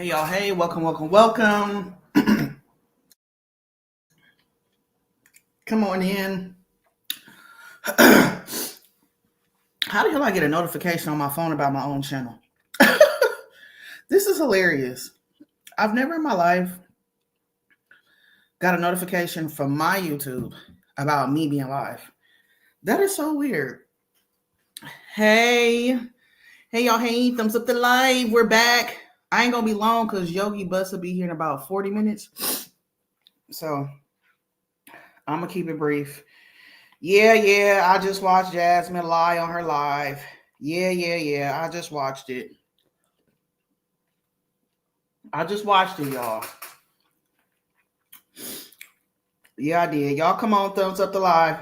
Hey y'all, hey, welcome. Come on in. How the hell I get a notification on my phone about my own channel? This is hilarious. I've never in my life got a notification from my YouTube about me being live. That is so weird. Hey, hey y'all, hey, thumbs up the live. We're back. I ain't gonna be long because Yogi Bus will be here in about 40 minutes. So I'm gonna keep it brief. Yeah, I just watched Jasmine lie on her live. Yeah, I just watched it. Y'all. Yeah, I did. Y'all come on, thumbs up the live.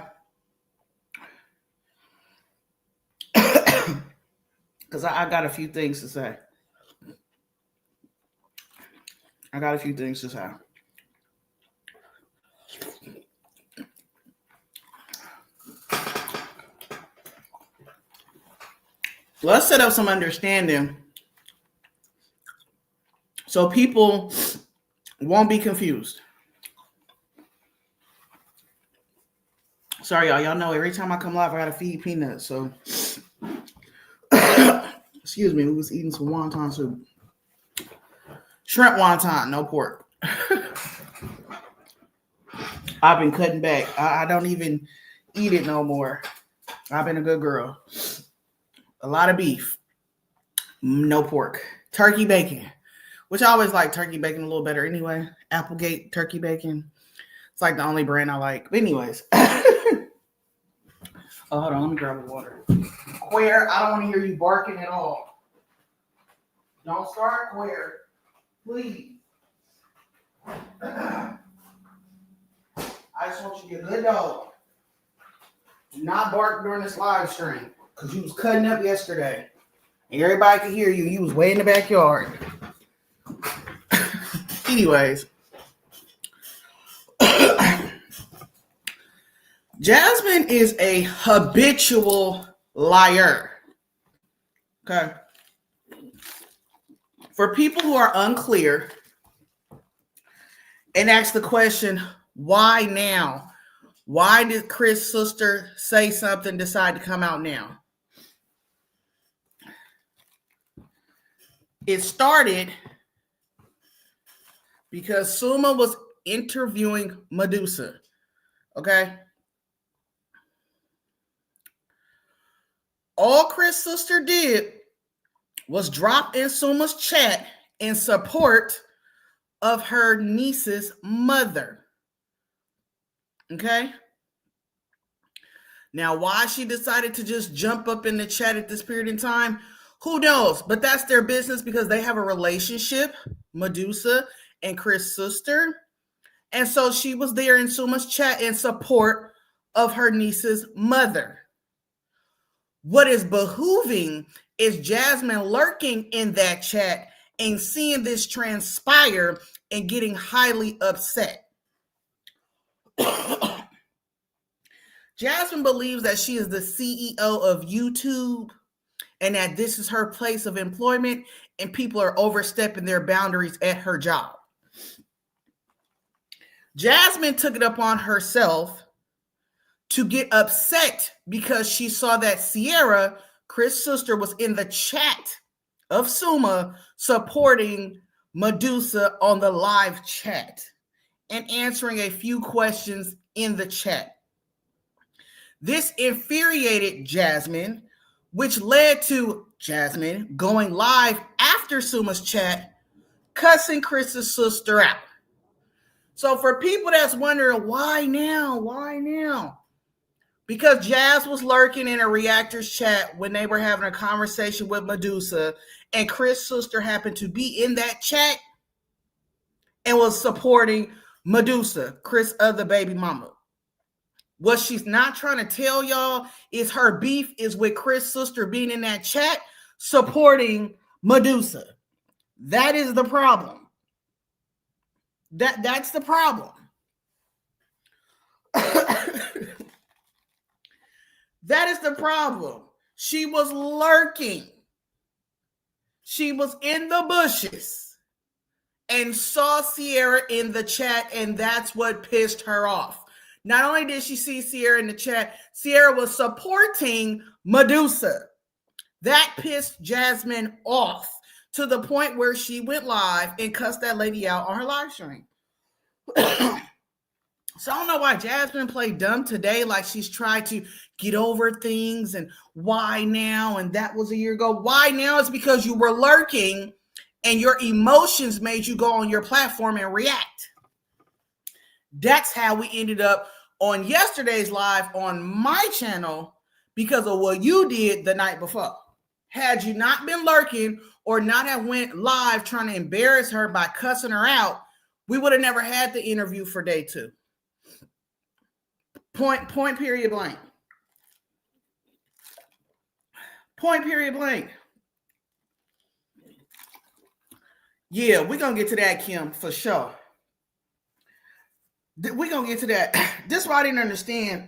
Because I got a few things to say. Let's set up some understanding so people won't be confused. Sorry, y'all. Y'all know every time I come live, I gotta feed peanuts. So, excuse me. We was eating some wonton soup, shrimp wonton, no pork. I've been cutting back. I don't even eat it no more. I've been a good girl. A lot of beef, no pork, turkey bacon, which I always like turkey bacon a little better anyway. Applegate turkey bacon. It's like the only brand I like. But anyways. Oh, hold on. Let me grab the water. Queer, I don't want to hear you barking at all. Don't start, Queer. Please. I just want you to be a good dog. Do not bark during this live stream. Because you was cutting up yesterday. And everybody could hear you. You was way in the backyard. Anyways. Jasmine is a habitual liar. Okay. For people who are unclear and ask the question, why now? Why did Chris' sister say something, decide to come out now? It started because Suma was interviewing Medusa. Okay. All Chris' sister did was drop in Suma's chat in support of her niece's mother. Okay. Now, why she decided to just jump up in the chat at this period in time, who knows? But that's their business because they have a relationship, Medusa and Chris' sister. And so she was there in Suma's chat in support of her niece's mother. What is behooving is Jasmine lurking in that chat and seeing this transpire and getting highly upset. Jasmine believes that she is the CEO of YouTube and that this is her place of employment and people are overstepping their boundaries at her job. Jasmine took it upon herself to get upset because she saw that Sierra, Chris' sister, was in the chat of Suma supporting Medusa on the live chat and answering a few questions in the chat. This infuriated Jasmine, which led to Jasmine going live after Suma's chat, cussing Chris' sister out. So for people that's wondering, why now? Because Jazz was lurking in a reactors chat when they were having a conversation with Medusa, and Chris' sister happened to be in that chat and was supporting Medusa, Chris' other baby mama. What she's not trying to tell y'all is her beef is with Chris' sister being in that chat supporting Medusa. That is the problem. That's the problem. That is the problem. She was lurking. She was in the bushes. and saw Sierra in the chat, and that's what pissed her off. Not only did she see Sierra in the chat, Sierra was supporting Medusa. That pissed Jasmine off to the point where she went live and cussed that lady out on her live stream. So I don't know why Jasmine played dumb today, like she's tried to get over things and why now, and that was a year ago. Why now is because you were lurking and your emotions made you go on your platform and react. That's how we ended up on yesterday's live on my channel because of what you did the night before. Had you not been lurking or not have went live trying to embarrass her by cussing her out, we would have never had the interview for day 2. Point, period, blank. Point, period, blank. Yeah, we're going to get to that, Kim, for sure. We're going to get to that. This is why I didn't understand.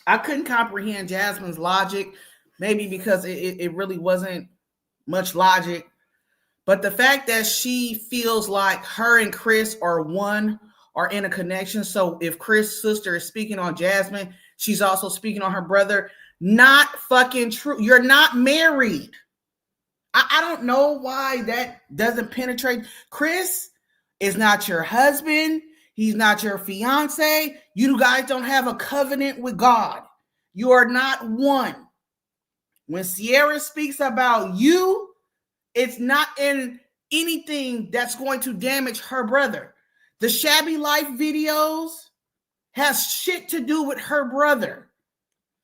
I couldn't comprehend Jasmine's logic, maybe because it really wasn't much logic. But the fact that she feels like her and Chris are one, are in a connection. So if Chris' sister is speaking on Jasmine, she's also speaking on her brother. Not fucking true. You're not married. I don't know why that doesn't penetrate. Chris is not your husband. He's not your fiance. You guys don't have a covenant with God. You are not one. When Sierra speaks about you, it's not in anything that's going to damage her brother. The Shabby Life videos has shit to do with her brother.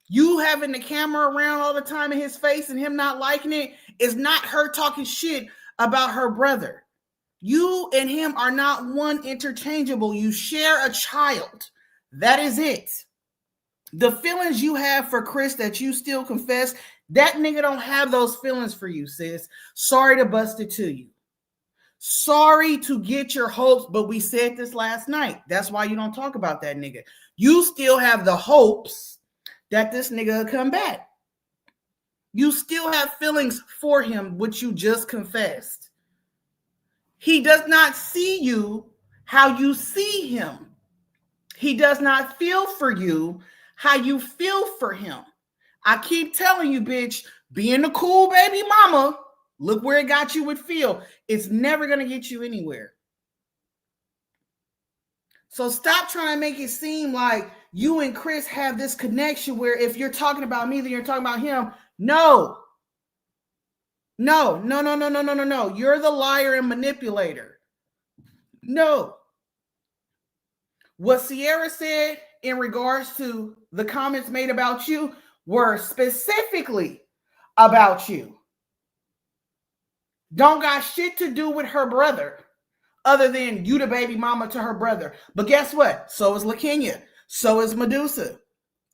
You having the camera around all the time in his face and him not liking it is not her talking shit about her brother. You and him are not one interchangeable. You share a child. That is it. The feelings you have for Chris that you still confess, that nigga don't have those feelings for you, sis. Sorry to bust it to you. Sorry to get your hopes, but we said this last night. That's why you don't talk about that nigga. You still have the hopes that this nigga will come back. You still have feelings for him, which you just confessed. He does not see you how you see him. He does not feel for you how you feel for him. I keep telling you, bitch, being the cool baby mama, look where it got you with Phil. It's never going to get you anywhere. So stop trying to make it seem like you and Chris have this connection where if you're talking about me, then you're talking about him. No. No. You're the liar and manipulator. No. What Sierra said in regards to the comments made about you were specifically about you. Don't got shit to do with her brother other than you the baby mama to her brother. But guess what? So is LaKenya. So is Medusa.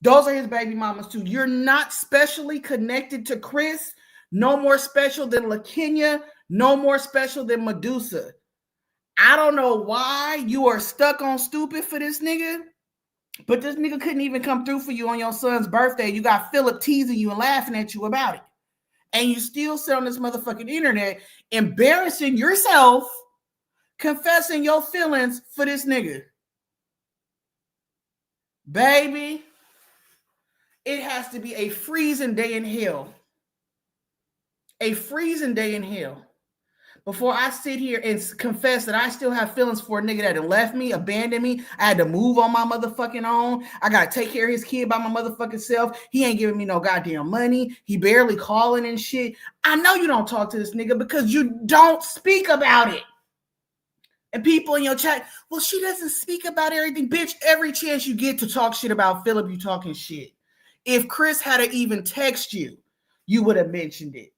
Those are his baby mamas too. You're not specially connected to Chris. No more special than LaKenya. No more special than Medusa. I don't know why you are stuck on stupid for this nigga, but this nigga couldn't even come through for you on your son's birthday. You got Philip teasing you and laughing at you about it. And you still sit on this motherfucking internet embarrassing yourself, confessing your feelings for this nigga. Baby, it has to be a freezing day in hell. A freezing day in hell. Before I sit here and confess that I still have feelings for a nigga that had left me, abandoned me. I had to move on my motherfucking own. I got to take care of his kid by my motherfucking self. He ain't giving me no goddamn money. He barely calling and shit. I know you don't talk to this nigga because you don't speak about it. And people in your chat, well, she doesn't speak about everything. Bitch, every chance you get to talk shit about Philip, you talking shit. If Chris had to even text you, you would have mentioned it.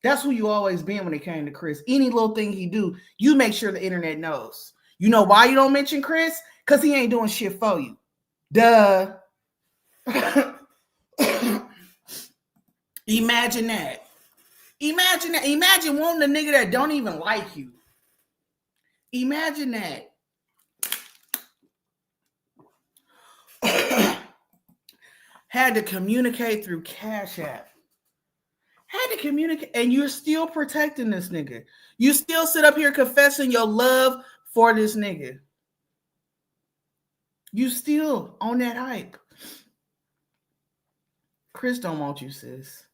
That's who you always been when it came to Chris. Any little thing he do, you make sure the internet knows. You know why you don't mention Chris? Because he ain't doing shit for you. Duh. Imagine that. Imagine that. Imagine wanting a nigga that don't even like you. Imagine that. Had to communicate through Cash App. Had to communicate, and you're still protecting this nigga. You still sit up here confessing your love for this nigga. You still on that hype. Chris don't want you, sis.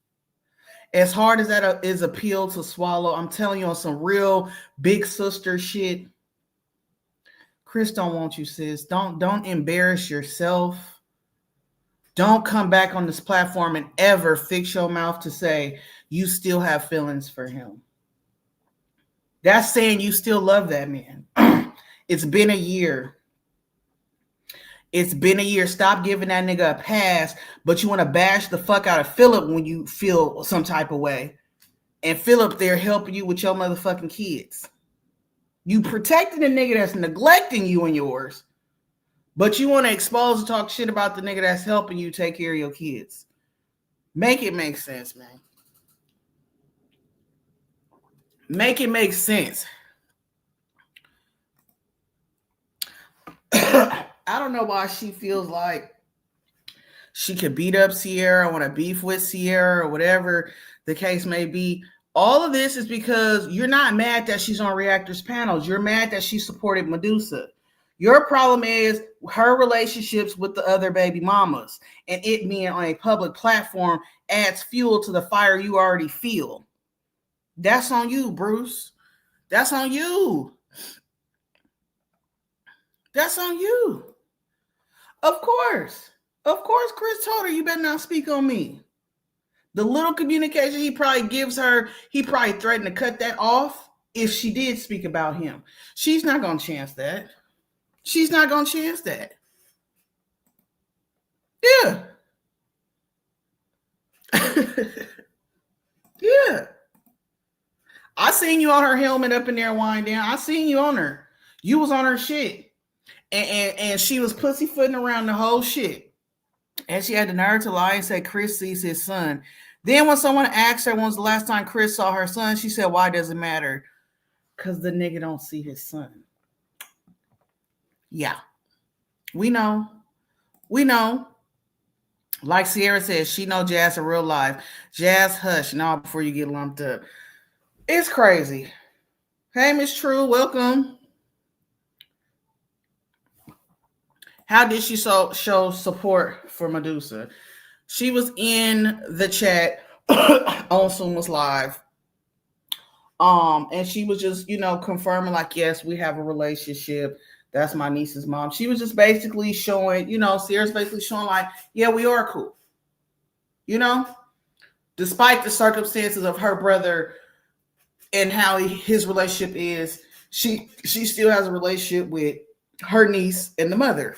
As hard as that is a pill to swallow, I'm telling you on some real big sister shit. Chris don't want you, sis. Don't embarrass yourself. Don't come back on this platform and ever fix your mouth to say you still have feelings for him. That's saying you still love that man. It's been a year. It's been a year. Stop giving that nigga a pass, but you want to bash the fuck out of Philip when you feel some type of way. And Philip there helping you with your motherfucking kids. You protecting the nigga that's neglecting you and yours, but you want to expose and talk shit about the nigga that's helping you take care of your kids. Make it make sense, man. Make it make sense. I don't know why she feels like she could beat up Sierra, want to beef with Sierra, or whatever the case may be. All of this is because you're not mad that she's on Reactors panels. You're mad that she supported Medusa. Your problem is her relationships with the other baby mamas, and it being on a public platform adds fuel to the fire you already feel. That's on you, Bruce. That's on you. That's on you. Of course, Chris told her, you better not speak on me. The little communication he probably gives her, he probably threatened to cut that off if she did speak about him. She's not going to chance that. She's not going to chance that. Yeah. Yeah. I seen you on her helmet up in there winding down. I seen you on her. You was on her shit. And she was pussyfooting around the whole shit. And she had the nerve to lie and say Chris sees his son. Then when someone asked her when was the last time Chris saw her son, she said, why does it matter? Because the nigga don't see his son. Yeah. We know. Like Sierra says, she know Jazz in real life. Jazz, hush now before you get lumped up. It's crazy. Hey, Miss True, welcome. How did she show support for Medusa? She was in the chat on Suma's live. And she was just, confirming like, yes, we have a relationship. That's my niece's mom. She was just basically showing, Sierra's basically showing like, yeah, we are cool. Despite the circumstances of her brother and how his relationship is, she still has a relationship with her niece and the mother.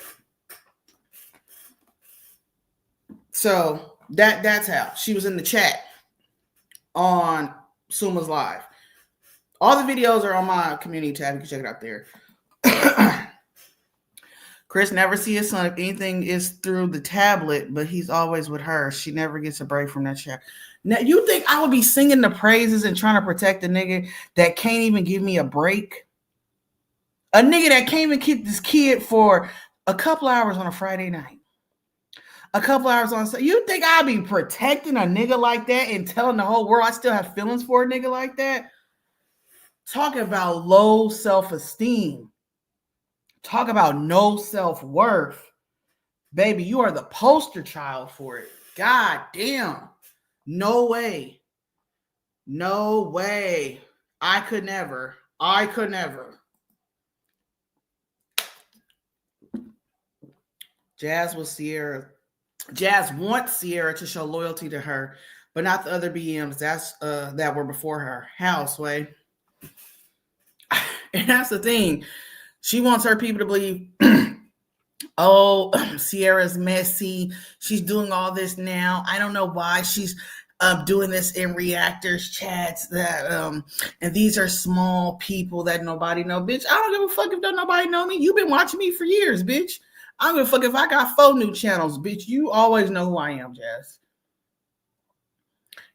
So that's how she was in the chat on Suma's live. All the videos are on my community tab. You can check it out there. Chris never sees his son. If anything is through the tablet, but he's always with her. She never gets a break from that chat. Now, you think I would be singing the praises and trying to protect a nigga that can't even give me a break? A nigga that can't even keep this kid for a couple hours on a Friday night. A couple hours on Sunday. You think I'd be protecting a nigga like that and telling the whole world I still have feelings for a nigga like that? Talk about low self-esteem. Talk about no self-worth. Baby, you are the poster child for it. God damn. No way. No way. I could never. Jazz wants Sierra to show loyalty to her, but not the other BMs that were before her. How, Sway? And that's the thing. She wants her people to believe, oh, Sierra's messy. She's doing all this now. I don't know why she's doing this in reactors chats that and these are small people that nobody know. Bitch, I don't give a fuck if don't nobody know me. You've been watching me for years, bitch. I don't give a fuck if I got 4 new channels, bitch. You always know who I am, Jazz.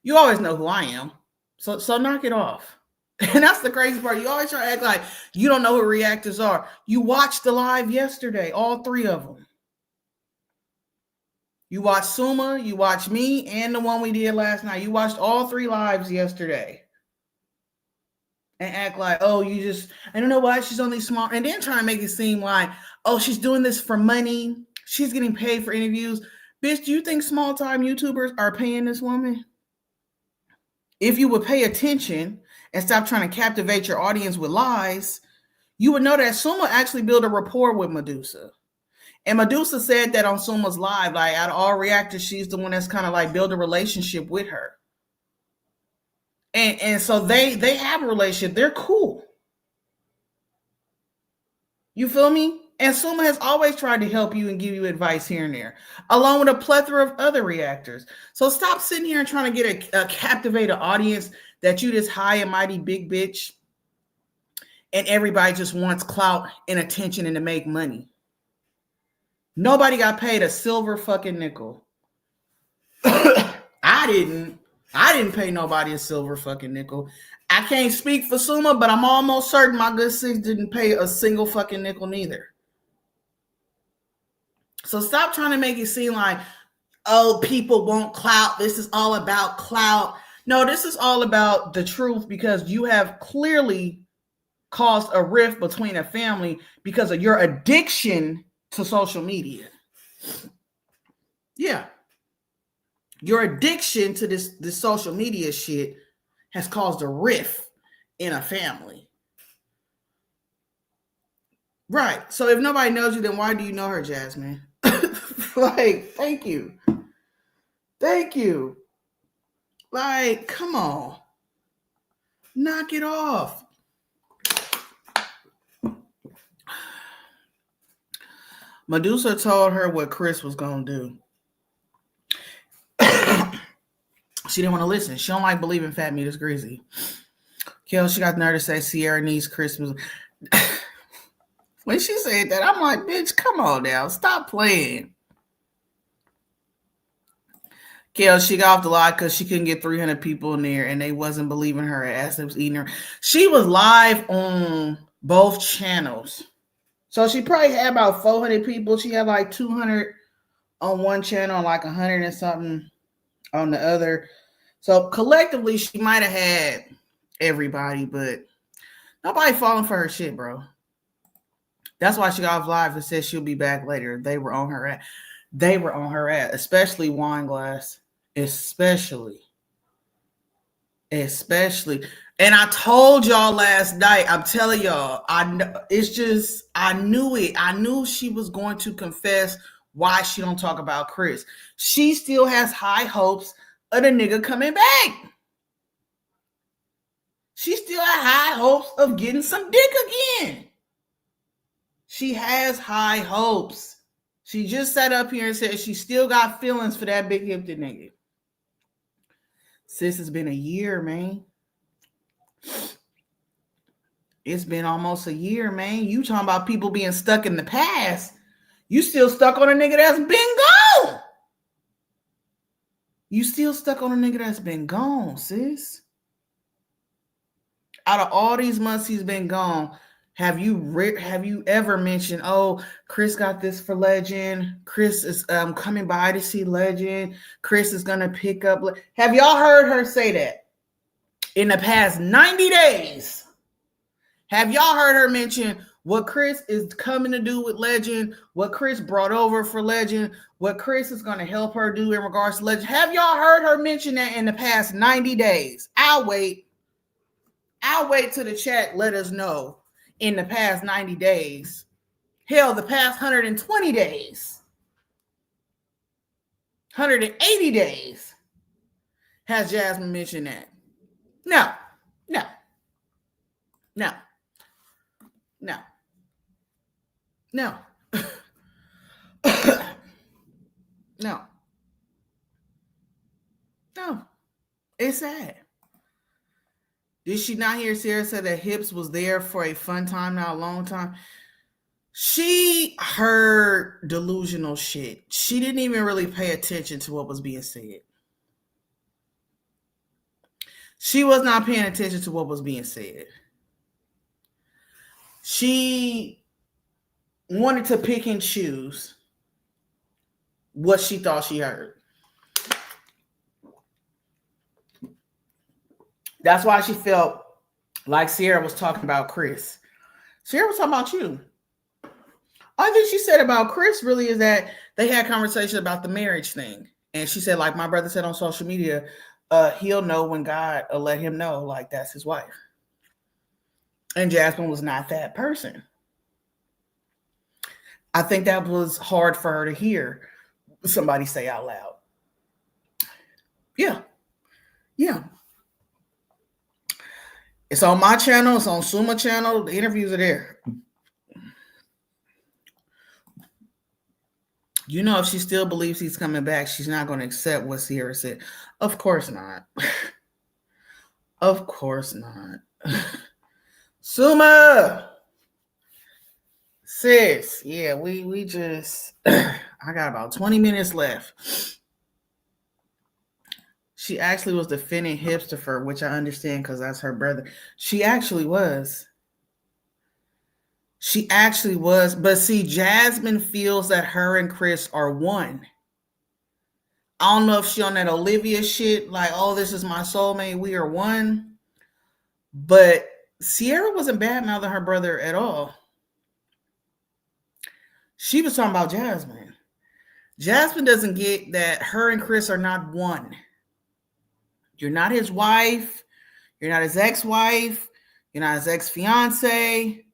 You always know who I am. So knock it off. And that's the crazy part. You always try to act like you don't know who reactors are. You watched the live yesterday, all 3 of them. You watched Suma, you watched me, and the one we did last night. You watched all 3 lives yesterday. And act like, oh, you just, I don't know why she's only small. And then trying to make it seem like, oh, she's doing this for money. She's getting paid for interviews. Bitch, do you think small time YouTubers are paying this woman? If you would pay attention and stop trying to captivate your audience with lies, you would know that Suma actually built a rapport with Medusa. And Medusa said that on Suma's live, like out of all reactors, she's the one that's kind of like build a relationship with her. And so they have a relationship. They're cool. You feel me? And Suma has always tried to help you and give you advice here and there, along with a plethora of other reactors. So stop sitting here and trying to get a captivate an audience that you this high and mighty big bitch, and everybody just wants clout and attention and to make money. Nobody got paid a silver fucking nickel. I didn't pay nobody a silver fucking nickel. I can't speak for Suma, but I'm almost certain my good sis didn't pay a single fucking nickel neither. So stop trying to make it seem like, oh, people want clout. This is all about clout. No, this is all about the truth, because you have clearly caused a rift between a family because of your addiction to social media. Yeah. Your addiction to this social media shit has caused a rift in a family. Right. So if nobody knows you, then why do you know her, Jasmine? Like, thank you. Thank you. Like, come on. Knock it off. Medusa told her what Chris was going to do. She didn't want to listen. She don't like believing fat meat is greasy. Kel, she got the nerve to say Sierra needs Christmas. When she said that, I'm like, bitch, come on now. Stop playing. Kel, she got off the lot because she couldn't get 300 people in there and they wasn't believing her ass. They was eating her. She was live on both channels. So she probably had about 400 people. She had like 200 on one channel and like 100 and something on the other. So collectively, she might have had everybody, but nobody falling for her shit, bro. That's why she got off live and said she'll be back later. They were on her ass. They were on her ass, especially Wine Glass. Especially. And I told y'all last night, I'm telling y'all, I knew it. I knew she was going to confess why she don't talk about Chris. She still has high hopes of the nigga coming back. She still has high hopes of getting some dick again. She has high hopes. She just sat up here and said she still got feelings for that big hipped nigga. Sis, it's been a year, man. It's been almost a year, man. You talking about people being stuck in the past. You still stuck on a nigga that's been gone. You still stuck on a nigga that's been gone, sis. Out of all these months he's been gone, have you ever mentioned, oh, Chris got this for Legend. Chris is coming by to see Legend. Chris is going to pick up. Have y'all heard her say that in the past 90 days? Have y'all heard her mention what Chris is coming to do with Legend, what Chris brought over for Legend, what Chris is going to help her do in regards to Legend? Have y'all heard her mention that in the past 90 days? I'll wait till the chat let us know in the past 90 days. Hell, the past 120 days. 180 days. Has Jasmine mentioned that? No. No. It's sad. Did she not hear Sarah say that Hips was there for a fun time, not a long time? She heard delusional shit. She didn't even really pay attention to what was being said. She was not paying attention to what was being said. She wanted to pick and choose what she thought she heard. That's why she felt like Sierra was talking about Chris. Sierra was talking about you. Only thing she said about Chris really is that they had conversation about the marriage thing. And she said, like my brother said on social media, he'll know when God will let him know, like that's his wife. And Jasmine was not that person. I think that was hard for her to hear somebody say out loud. Yeah. Yeah. It's on my channel. It's on Suma channel. The interviews are there. You know, if she still believes he's coming back, she's not going to accept what Sierra said. Of course not. Of course not. Suma! Sis, yeah, we just, I got about 20 minutes left. She actually was defending Hipster, which I understand because that's her brother. She actually was. She actually was. But see, Jasmine feels that her and Chris are one. I don't know if she on that Olivia shit, like, oh, this is my soulmate, we are one. But Sierra wasn't bad mouthing her brother at all. She was talking about Jasmine. Jasmine doesn't get that her and Chris are not one. You're not his wife. You're not his ex-wife. You're not his ex-fiance.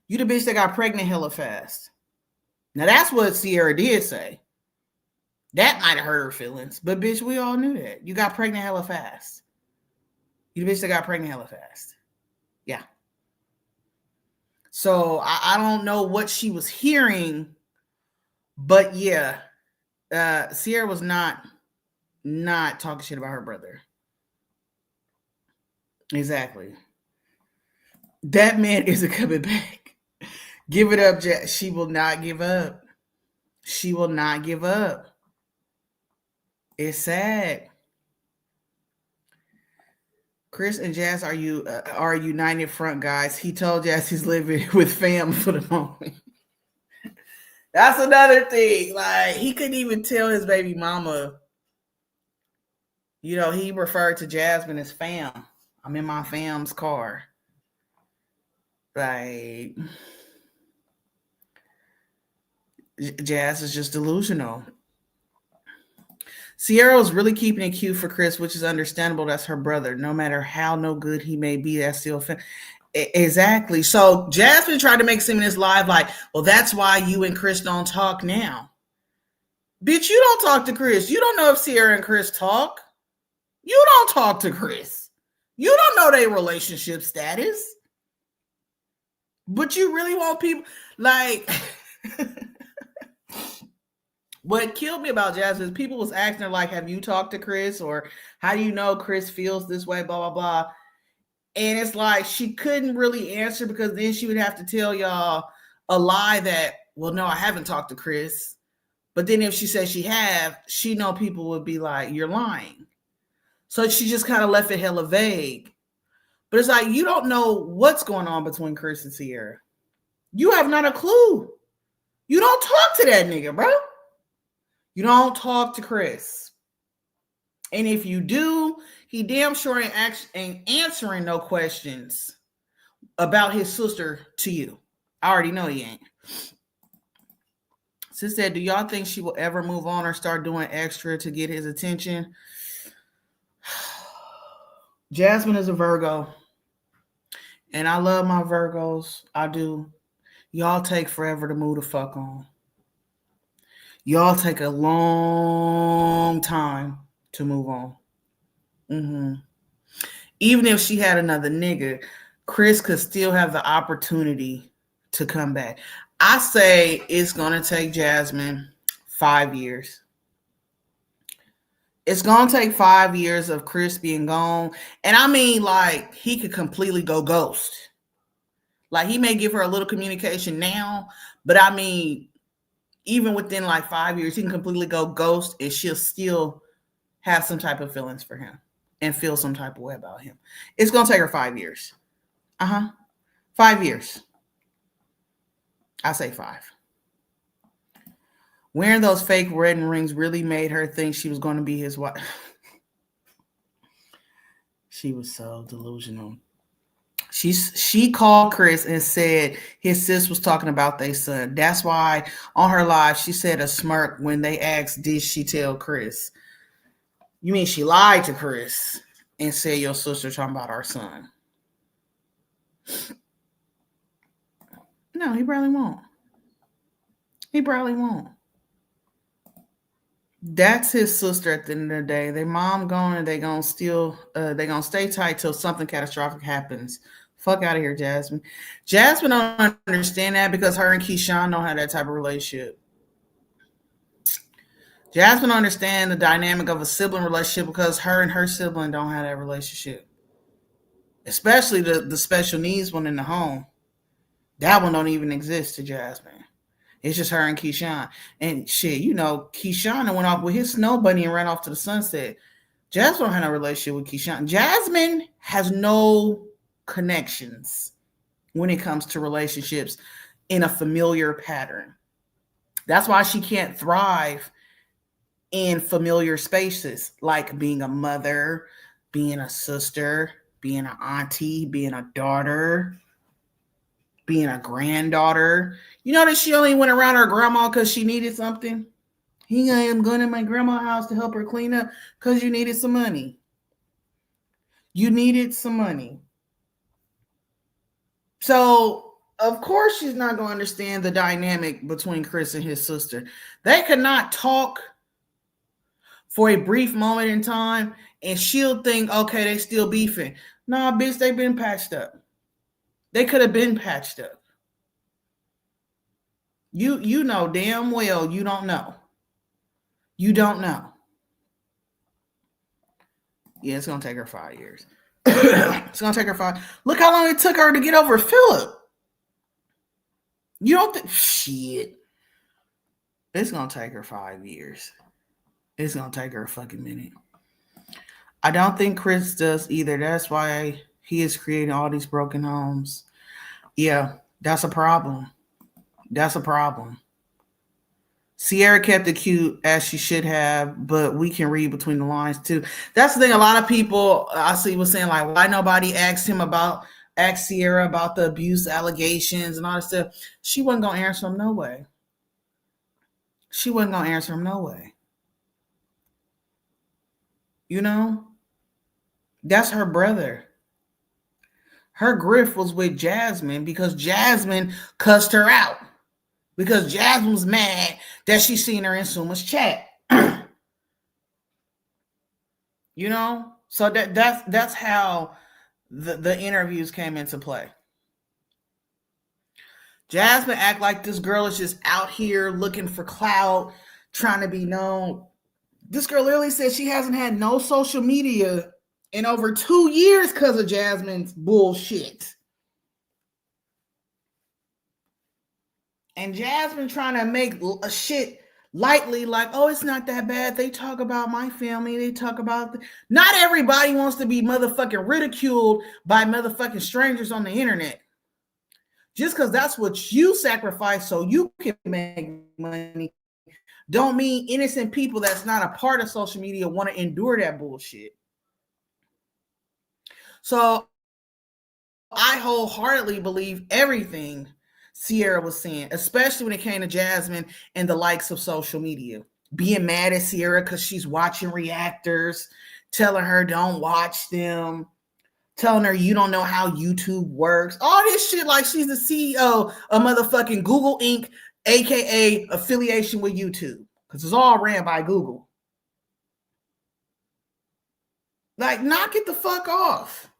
You the bitch that got pregnant hella fast. Now that's what Sierra did say. That might have hurt her feelings. But bitch, we all knew that. You got pregnant hella fast. You the bitch that got pregnant hella fast. Yeah. So I don't know what she was hearing. But yeah. Sierra was not talking shit about her brother. Exactly. That man isn't coming back. Give it up, Jazz. She will not give up. She will not give up. It's sad. Chris and Jazz are a united front, guys. He told Jazz he's living with fam for the moment. That's another thing. Like, he couldn't even tell his baby mama. You know, he referred to Jasmine as fam. I'm in my fam's car. Like, Jazz is just delusional. Sierra was really keeping it cute for Chris, which is understandable. That's her brother. No matter how no good he may be, that's still exactly. So Jasmine tried to make seem in this live like, well, that's why you and Chris don't talk now. Bitch, you don't talk to Chris. You don't know if Sierra and Chris talk. You don't talk to Chris. You don't know their relationship status. But you really want people like what killed me about Jasmine is people was asking her like, have you talked to Chris? Or how do you know Chris feels this way? Blah, blah, blah. And it's like she couldn't really answer because then she would have to tell y'all a lie that, well, no, I haven't talked to Chris. But then if she says she have, she know people would be like, you're lying. So she just kind of left it hella vague. But it's like, you don't know what's going on between Chris and Sierra. You have not a clue. You don't talk to that nigga, bro. You don't talk to Chris. And if you do, he damn sure ain't answering no questions about his sister to you. I already know he ain't. Sis said, do y'all think she will ever move on or start doing extra to get his attention? Jasmine is a Virgo. And I love my Virgos. I do. Y'all take forever to move the fuck on. Y'all take a long time to move on. Mm-hmm. Even if she had another nigga, Chris could still have the opportunity to come back. I say it's going to take Jasmine 5 years. It's going to take 5 years of Chris being gone. And I mean, like, he could completely go ghost. Like, he may give her a little communication now, but I mean, even within like 5 years, he can completely go ghost and she'll still have some type of feelings for him and feel some type of way about him. It's going to take her 5 years. 5 years. I say 5. Wearing those fake wedding rings really made her think she was going to be his wife. She was so delusional. She called Chris and said his sis was talking about their son. That's why on her live she said a smirk when they asked, did she tell Chris? You mean she lied to Chris and said your sister talking about our son? No, he probably won't. He probably won't. That's his sister at the end of the day. Their mom gone and they gonna stay tight till something catastrophic happens. Fuck out of here, Jasmine. Jasmine don't understand that because her and Keyshawn don't have that type of relationship. Jasmine don't understand the dynamic of a sibling relationship because her and her sibling don't have that relationship. Especially the special needs one in the home. That one don't even exist to Jasmine. It's just her and Keyshawn. And shit, Keyshawn went off with his snow bunny and ran off to the sunset. Jasmine don't have no relationship with Keyshawn. Jasmine has no connections when it comes to relationships in a familiar pattern. That's why she can't thrive in familiar spaces like being a mother, being a sister, being an auntie, being a daughter, being a granddaughter. You know that she only went around her grandma because she needed something? I am going to my grandma's house to help her clean up because you needed some money. You needed some money. So, of course, she's not going to understand the dynamic between Chris and his sister. They could not talk for a brief moment in time and she'll think, okay, they still beefing. Nah, bitch, they've been patched up. They could have been patched up. You know damn well you don't know. You don't know. Yeah, it's gonna take her 5 years. It's gonna take her 5. Look how long it took her to get over Philip. You don't think shit. It's gonna take her 5 years. It's gonna take her a fucking minute. I don't think Chris does either. That's why he is creating all these broken homes. Yeah, that's a problem. That's a problem. Sierra kept it cute as she should have, but we can read between the lines too. That's the thing. A lot of people I see was saying like, why nobody asked Sierra about the abuse allegations and all that stuff. She wasn't gonna answer them no way. She wasn't gonna answer them no way. You know, that's her brother. Her grift was with Jasmine because Jasmine cussed her out. Because Jasmine was mad that she seen her in Suma's chat. You know? So that's how the interviews came into play. Jasmine act like this girl is just out here looking for clout, trying to be known. This girl literally said she hasn't had no social media in over 2 years because of Jasmine's bullshit. And Jasmine trying to make a shit lightly, like, oh, it's not that bad. They talk about my family. They talk about not everybody wants to be motherfucking ridiculed by motherfucking strangers on the internet. Just because that's what you sacrifice so you can make money, don't mean innocent people that's not a part of social media want to endure that bullshit. So I wholeheartedly believe everything Sierra was saying, especially when it came to Jasmine and the likes of social media. Being mad at Sierra because she's watching reactors, telling her don't watch them, telling her you don't know how YouTube works. All this shit like she's the CEO of motherfucking Google Inc., aka affiliation with YouTube. Because it's all ran by Google. Like, knock it the fuck off.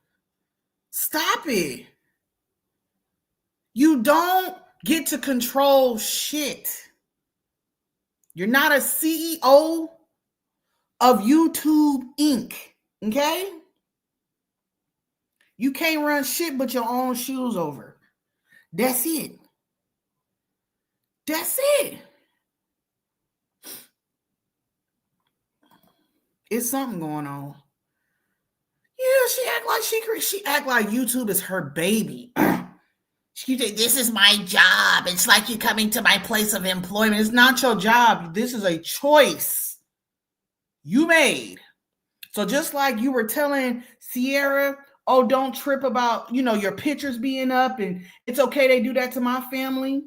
Stop it. You don't get to control shit. You're not a CEO of YouTube Inc. Okay? You can't run shit but your own shoes over. That's it. That's it. It's something going on. Yeah, she act like YouTube is her baby. She keeps saying, this is my job. It's like you coming to my place of employment. It's not your job. This is a choice you made. So just like you were telling Sierra, oh, don't trip about, your pictures being up and it's okay they do that to my family.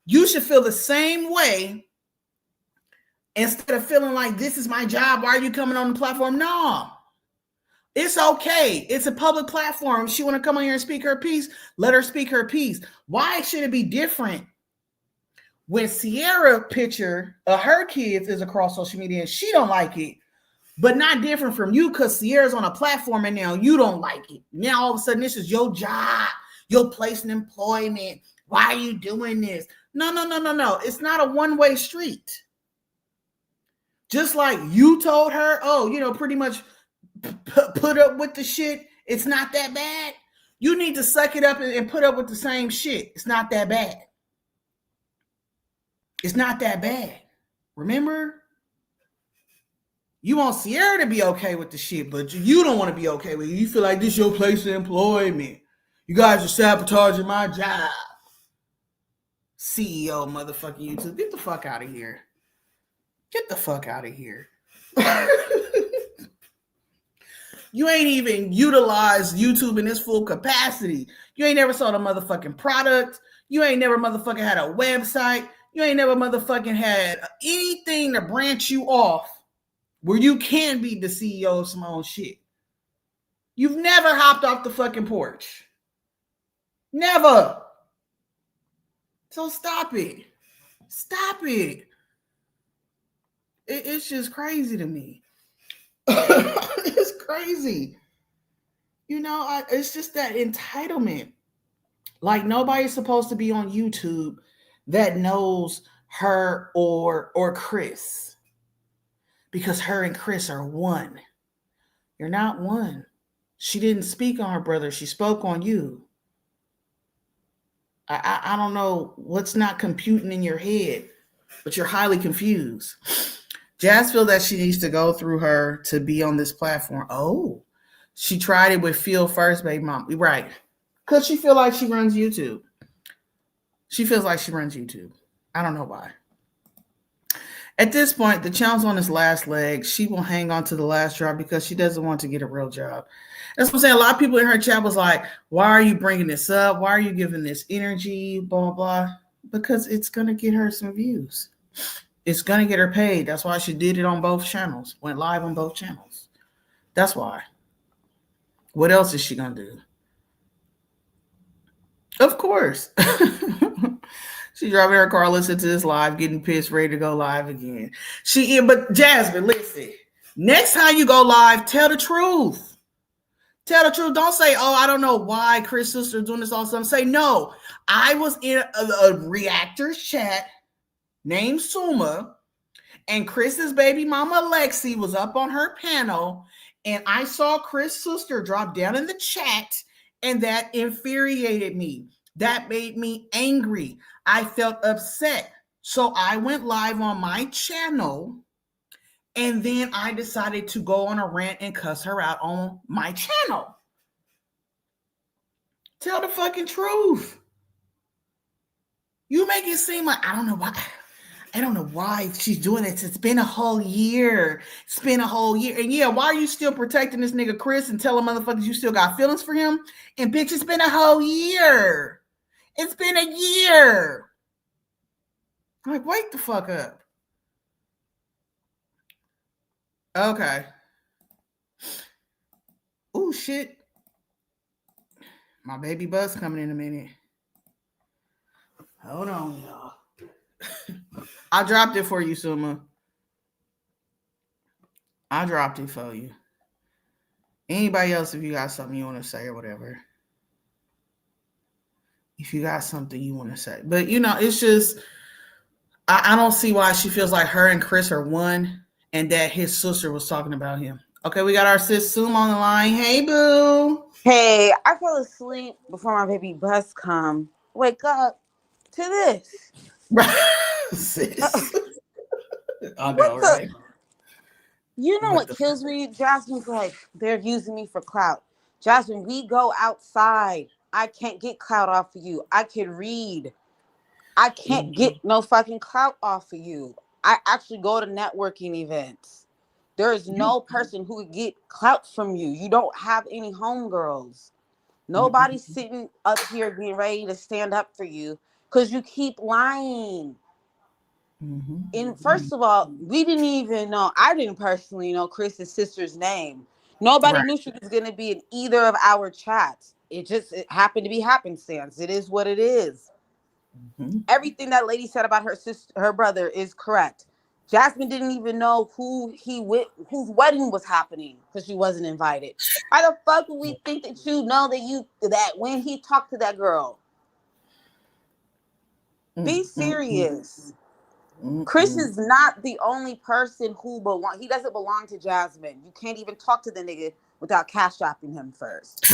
You should feel the same way instead of feeling like this is my job. Why are you coming on the platform? No. It's okay. It's a public platform. If she want to come on here and speak her piece, let her speak her piece. Why should it be different when Sierra picture of her kids is across social media and she don't like it, but not different from you because Sierra's on a platform and now you don't like it. Now all of a sudden this is your job, your place in employment. Why are you doing this? No. It's not a one-way street. Just like you told her, pretty much put up with the shit. It's not that bad. You need to suck it up and put up with the same shit. It's not that bad. It's not that bad. Remember? You want Sierra to be okay with the shit, but you don't want to be okay with it. You feel like this is your place of employment. You guys are sabotaging my job. CEO motherfucking YouTube. Get the fuck out of here. Get the fuck out of here. You ain't even utilized YouTube in its full capacity. You ain't never saw the motherfucking product. You ain't never motherfucking had a website. You ain't never motherfucking had anything to branch you off where you can be the CEO of some own shit. You've never hopped off the fucking porch. Never. So stop it. Stop it. It's just crazy to me. It's crazy. It's just that entitlement. Like nobody's supposed to be on YouTube that knows her or Chris. Because her and Chris are one. You're not one. She didn't speak on her brother. She spoke on you. I don't know what's not computing in your head, but you're highly confused. Jazz feels that she needs to go through her to be on this platform. Oh, she tried it with Feel First, baby mom. Right. Because she feels like she runs YouTube. She feels like she runs YouTube. I don't know why. At this point, the channel's on its last leg. She will hang on to the last drop because she doesn't want to get a real job. That's what I'm saying. A lot of people in her chat was like, why are you bringing this up? Why are you giving this energy? Blah, blah. Because it's going to get her some views. It's going to get her paid. That's why she did it on both channels. Went live on both channels. That's why. What else is she going to do? Of course. She's driving her car, listening to this live, getting pissed, ready to go live again. But Jasmine, listen. Next time you go live, tell the truth. Tell the truth. Don't say, oh, I don't know why Chris' sister doing this all of a sudden. Say, no, I was in a reactors chat named Suma, and Chris's baby mama Lexi was up on her panel, and I saw Chris' sister drop down in the chat, and that infuriated me. That made me angry. I felt upset. So I went live on my channel, and then I decided to go on a rant and cuss her out on my channel. Tell the fucking truth. You make it seem like, I don't know why she's doing this. It's been a whole year. And yeah, why are you still protecting this nigga Chris and telling motherfuckers you still got feelings for him? And bitch, it's been a whole year. It's been a year. I'm like, wake the fuck up. Okay. Oh, shit. My baby bus coming in a minute. Hold on, y'all. I dropped it for you, Suma. I dropped it for you. Anybody else, if you got something you want to say or whatever. If you got something you want to say. But, it's just, I don't see why she feels like her and Chris are one and that his sister was talking about him. Okay, we got our sis Suma on the line. Hey, boo. Hey, I fell asleep before my baby bus come. Wake up to this. Sis. I know, right? You know what kills me? Jasmine's like, they're using me for clout. Jasmine, we go outside I can't get clout off of you. I can read. I can't Mhm. get no fucking clout off of you. I actually go to networking events. There is You, no person who would get clout from you. You don't have any homegirls. Nobody's mm-mm. sitting up here being ready to stand up for you because you keep lying. Mhm. And first of all, we didn't even know, I didn't personally know Chris's sister's name. Nobody Right. knew she was going to be in either of our chats. It happened to be happenstance. It is what it is. Mhm. Everything that lady said about her sister, her brother, is correct. Jasmine didn't even know whose wedding was happening because she wasn't invited. Why the fuck would we think that you know that when he talked to that girl? Be Mm-mm. serious. Chris Mm-mm. is not the only person who belong. He doesn't belong to Jasmine. You can't even talk to the nigga without cash shopping him first.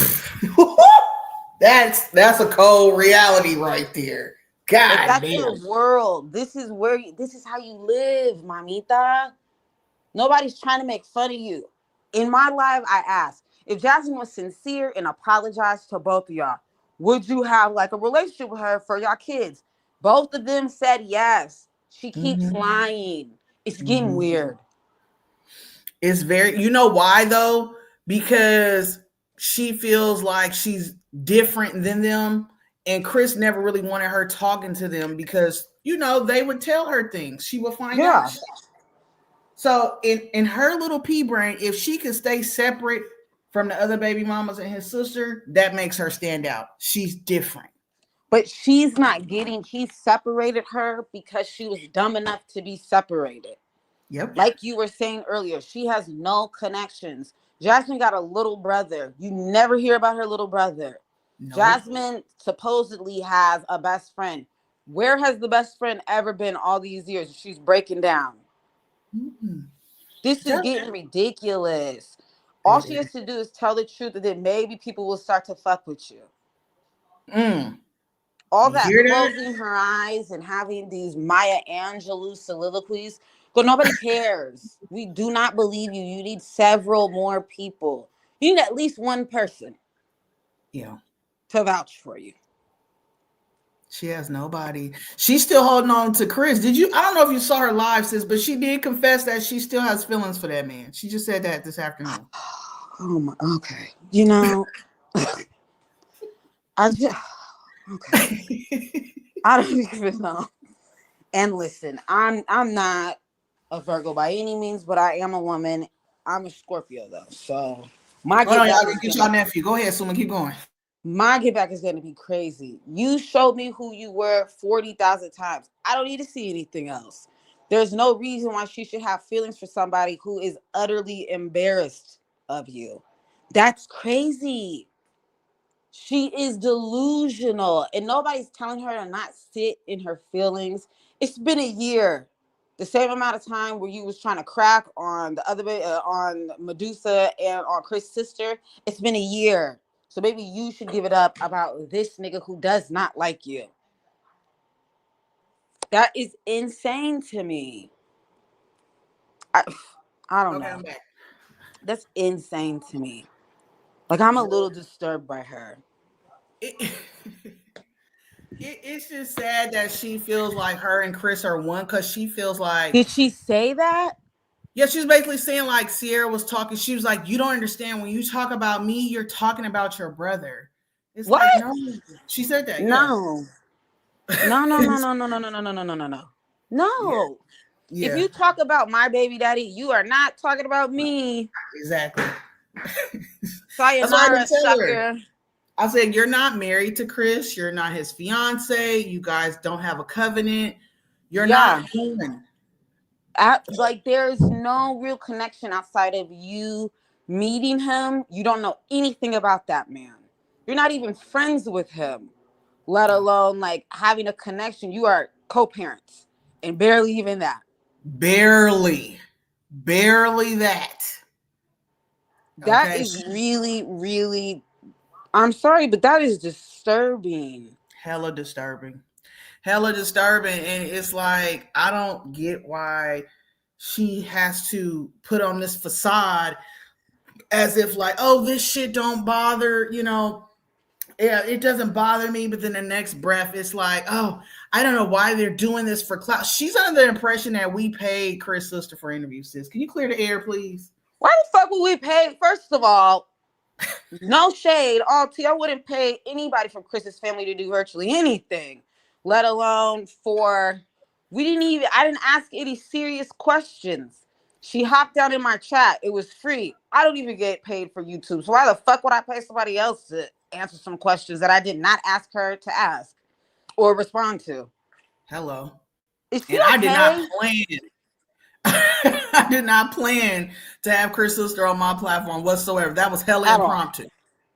That's a cold reality right there. Like God that's damn. your world. This is how you live, mamita. Nobody's trying to make fun of you. In my life, I ask if Jasmine was sincere and apologized to both of y'all, would you have like a relationship with her for y'all kids? Both of them said yes. She keeps Mm-hmm. lying. It's getting Mm-hmm. weird. It's very, you know why though? Because she feels like she's different than them. And Chris never really wanted her talking to them because, they would tell her things. She would find out. Yeah. So in her little pea brain, if she could stay separate from the other baby mamas and his sister, that makes her stand out. She's different. But she's not getting, he separated her because she was dumb enough to be separated. Yep. Like you were saying earlier, she has no connections. Jasmine got a little brother. You never hear about her little brother. Nope. Jasmine supposedly has a best friend. Where has the best friend ever been all these years? She's breaking down. Mm-mm. This is Just getting ridiculous. All it she is. has to do is tell the truth, and then maybe people will start to fuck with you. Mm. All You that hear that? closing her eyes and having these Maya Angelou soliloquies, but nobody cares. We do not believe you. You need several more people. You need at least one person Yeah. to vouch for you. She has nobody. She's still holding on to Chris. Did you? I don't know if you saw her live, sis, but she did confess that she still has feelings for that man. She just said that this afternoon. Oh my, okay. You know, I just, okay. I don't even know. And listen, I'm not a Virgo by any means, but I am a woman. I'm a Scorpio though, so my Hold get on, y'all. back Go is get gonna y'all nephew. Go ahead, Suma. Keep going. my get back is gonna be crazy. You showed me who you were 40,000 times. I don't need to see anything else. There's no reason why she should have feelings for somebody who is utterly embarrassed of you. That's crazy. She is delusional, and nobody's telling her to not sit in her feelings. It's been a year, the same amount of time where you was trying to crack on the other on Medusa and on Chris' sister. It's been a year, so maybe you should give it up about this nigga who does not like you. That is insane to me. I, I don't Okay, know. I'm back. That's insane to me. Like I'm a Girl, little disturbed by her. it, it's just sad that she feels like her and Chris are one because she feels like, Did she say that? yeah, she's basically saying like Sierra was talking. She was like, you don't understand. When you talk about me, you're talking about your brother. It's What? like, no, she said that, yeah. No. No, no, no, no, no, no, no, no, no, no, no, no, no. Yeah, No. If yeah, you talk about my baby daddy, you are not talking about me. exactly. That's what I Sayonara, didn't tell her. sucker. I said, you're not married to Chris. You're not his fiance. You guys don't have a covenant. You're not Yeah. human. Like there's no real connection outside of you meeting him. You don't know anything about that man. You're not even friends with him, let alone like having a connection. You are co-parents and barely even that. Barely. Barely that. That Okay. is really, really, I'm sorry, but that is disturbing. Hella disturbing. Hella disturbing. And it's like, I don't get why she has to put on this facade as if like, oh, this shit don't bother, Yeah, it doesn't bother me, but then the next breath, it's like, oh, I don't know why they're doing this for clout. She's under the impression that we paid Chris' sister for interviews, sis. Can you clear the air, please? Why the fuck would we pay? First of all, no shade, all tea. I wouldn't pay anybody from Chris's family to do virtually anything, let alone for. We didn't even. I didn't ask any serious questions. She hopped down in my chat. It was free. I don't even get paid for YouTube. So why the fuck would I pay somebody else to answer some questions that I did not ask her to ask or respond to? Hello. Is she And I did not okay? plan. I did not plan to have Chris' sister on my platform whatsoever. That was hella At all. impromptu.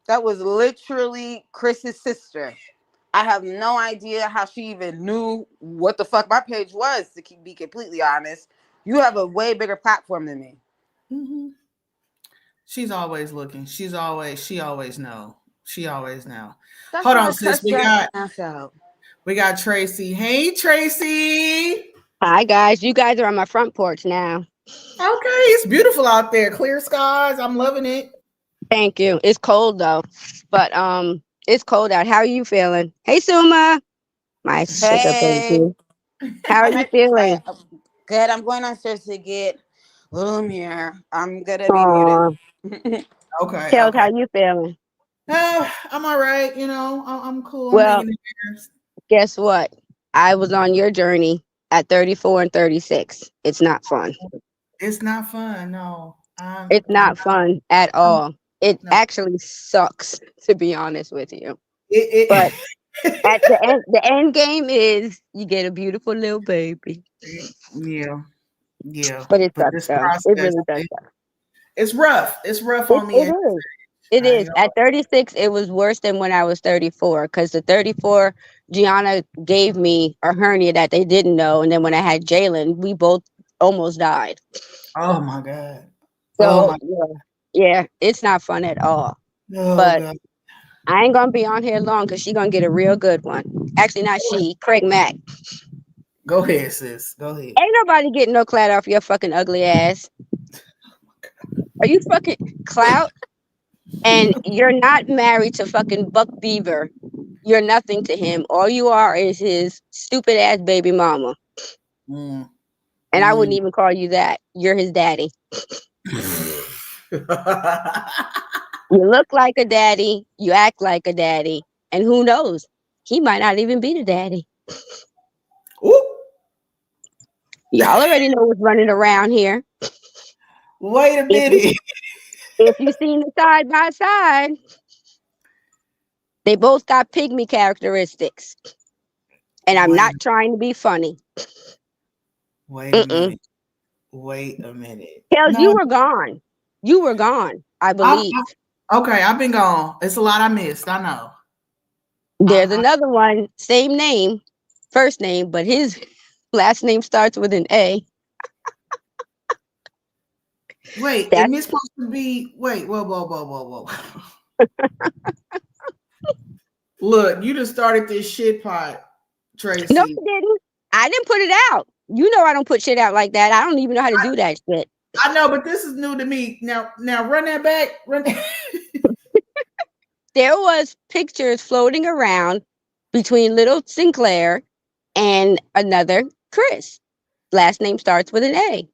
That was literally Chris's sister. I have no idea how she even knew what the fuck my page was, to be completely honest. You have a way bigger platform than me. Mm-hmm. She's always looking. She always know. She always know. That's Hold why on, I sis. cussed your ass out. We got Tracy. Hey, Tracy. Hi guys, you guys are on my front porch now. Okay, it's beautiful out there. Clear skies. I'm loving it. Thank you. It's cold though, but it's cold out. How are you feeling? Hey Suma, my sugar Hey, baby. How are I'm you at, feeling? good. I'm going downstairs to get Lumiere. I'm gonna be muted. Aw, Okay, Kels, how okay. you feeling? I'm all right. You know, I'm cool. I'm Well, hanging in there. guess what? I was on your journey at 34 and 36. It's not fun. It's not fun. No, It's not fun at I'm all. It no. actually sucks, to be honest with you. It, But at the end game is you get a beautiful little baby. yeah, yeah. But it But sucks this though. It process, really does suck. it's rough. It's rough It on me. it is. It I is. ain't At 36, it was worse than when I was 34 because the 34, Gianna gave me a hernia that they didn't know. And then when I had Jalen, we both almost died. oh my god. Oh So, my. yeah, it's not fun at all. Oh But god. I ain't going to be on here long because she going to get a real good one. Actually, not she, Craig Mack. Go ahead, sis. Go ahead. Ain't nobody getting no clout off your fucking ugly ass. Are you fucking clout? And you're not married to fucking Buck Beaver. You're nothing to him. All you are is his stupid ass baby mama. Mm, And I wouldn't mm. even call you that. You're his daddy. You look like a daddy. You act like a daddy. And who knows? He might not even be the daddy. Ooh, Y'all already know what's running around here. wait a If you minute. if you seen the side by side, they both got pygmy characteristics. And I'm Wait, not trying to be funny. wait a Mm-mm. minute. Wait a minute. Kels, No, you were gone. You were gone, I believe. okay. I've been gone. It's a lot I missed. I know. There's I another one, same name, first name, but his last name starts with an A. wait. That's Isn't this supposed to be? Wait. Whoa, whoa, whoa, whoa, whoa. Look, you just started this shit pot, no, Tracy. he didn't. I didn't put it out. You know I don't put shit out like that. I don't even know how to do that shit. I know, but this is new to me. Now, run that back. Run. There was pictures floating around between little Sinclair and another Chris. Last name starts with an A.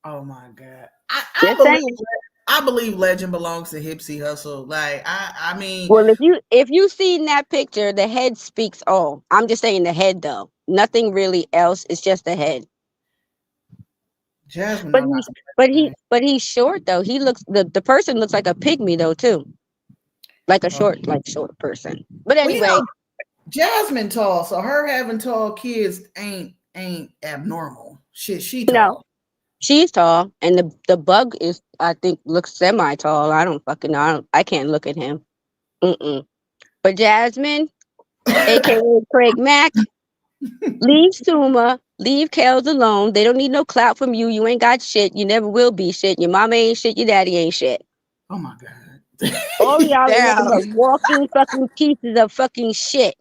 Oh my god. Just saying. I believe legend belongs to Hipsy Hustle. Like I mean Well, if you seen that picture, the head speaks all. I'm just saying the head though. Nothing really else. It's just the head. Jasmine But know he's how but to he but he's short though. He looks the person looks like a pygmy though too. Like a oh. short person. But Well, anyway, Jasmine tall, so her having tall kids ain't abnormal. Shit, she no, tall. she's tall and the bug is I think looks semi tall. I don't fucking know. I can't look at him. Mm-mm. But Jasmine, aka Craig Mack, leave Suma, leave Kels alone. They don't need no clout from you. You ain't got shit. You never will be shit. Your mama ain't shit. Your daddy ain't shit. Oh my god. All y'all are nothing Damn. but walking fucking pieces of fucking shit.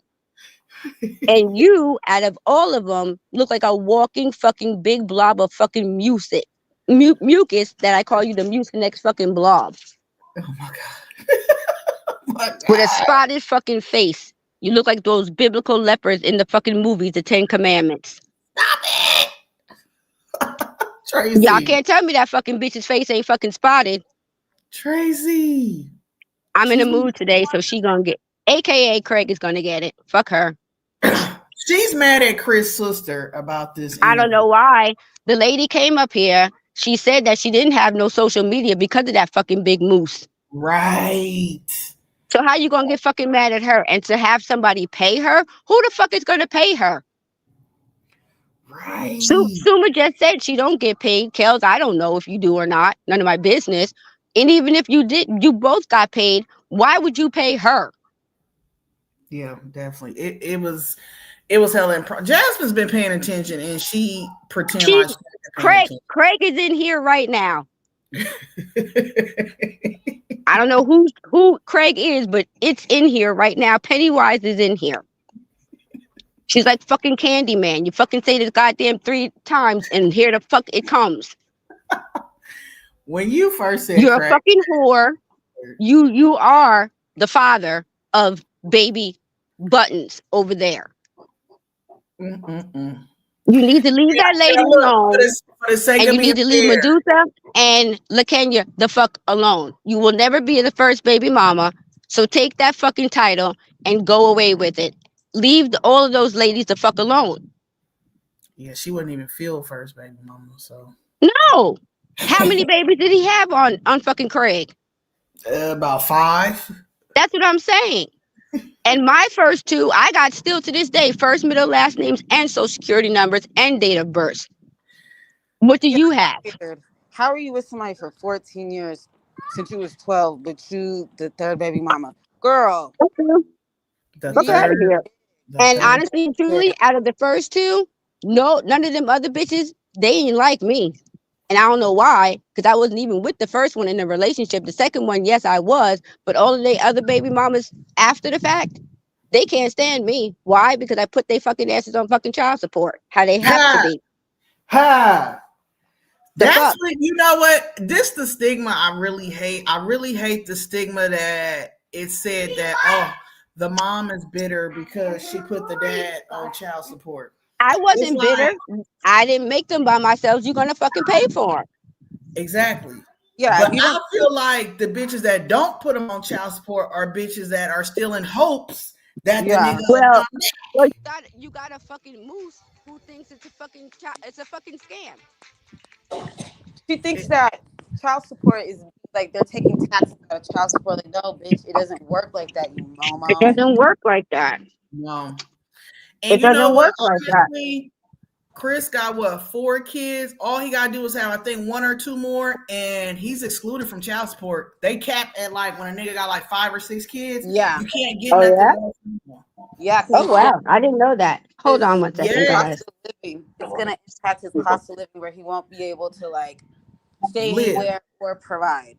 And you, out of all of them, look like a walking fucking big blob of fucking mucus that I call you the mucinex fucking blob. Oh my god. my with a God. spotted fucking face. You look like those biblical lepers in the fucking movies, the Ten Commandments. Stop it. Y'all Tracy. can't tell me that fucking bitch's face ain't fucking spotted. Tracy. I'm in the She's mood today, so she gonna get. AKA Craig is gonna get it. Fuck her. she's mad at Chris' sister about this I don't interview. know why. The lady came up here. She said that she didn't have no social media because of that fucking big moose. Right. So how you gonna get fucking mad at her and to have somebody pay her? Who the fuck is gonna pay her? Right. Suma just said she don't get paid. Kels, I don't know if you do or not. None of my business. And even if you did, you both got paid. Why would you pay her? Yeah, definitely. It was hella Jasmine's been paying attention and she pretend She like she's paying Craig is in here right now. attention. I don't know who Craig is, but it's in here right now. Pennywise is in here. She's like fucking Candyman. You fucking say this goddamn 3 times and here the fuck it comes. When you first said You're a crack, fucking whore. You are the father of baby Buttons over there. mm-mm-mm. You need to leave that Yeah, lady look, for alone. the sake And of you being need to leave fair. Medusa and LaKenya the fuck alone. You will never be the first baby mama. So take that fucking title and go away with it. Leave all of those ladies the fuck alone. Yeah, she wouldn't even feel first baby mama. So No. How many babies did he have on fucking Craig? about 5. That's what I'm saying. And my first 2, I got still to this day, first, middle, last names, and social security numbers and date of birth. What do Yeah, you have? weird. How are you with somebody for 14 years since you was 12, but you the third baby mama? Girl, The Fuck you out need of third, here. the And third. honestly and to truly, out of the first 2, no, none of them other bitches, they ain't like me. And I don't know why, because I wasn't even with the first one in the relationship. The second one, yes, I was, but all of the other baby mamas after the fact, they can't stand me. Why? Because I put their fucking asses on fucking child support. How they have to Ha be. ha. The That's fuck? what you know. What this the stigma I really hate. I really hate the stigma that it said that the mom is bitter because she put the dad on child support. I It's wasn't like bitter. I didn't make them by myself. You're gonna fucking pay for them. exactly. yeah, if But you I don't feel like the bitches that don't put them on child support are bitches that are still in hopes that the yeah. nigga will Well, come back. you got a fucking moose who thinks it's a fucking scam. She thinks that child support is like they're taking taxes out of child support. Like, no, bitch, it doesn't work like that, you It momo. doesn't work like that. No. And It you know doesn't what? work like that. Honestly, Chris got what 4 kids. All he gotta do is have, I think, 1 or 2 more, and he's excluded from child support. They cap at like when a nigga got like 5 or 6 kids, Yeah, you can't get Oh nothing yeah. more. yeah, because Oh wow. I didn't know that. Hold on his one second, Yes, cost guys. of living. It's gonna impact his cost of living where he won't be able to like stay live. anywhere or provide.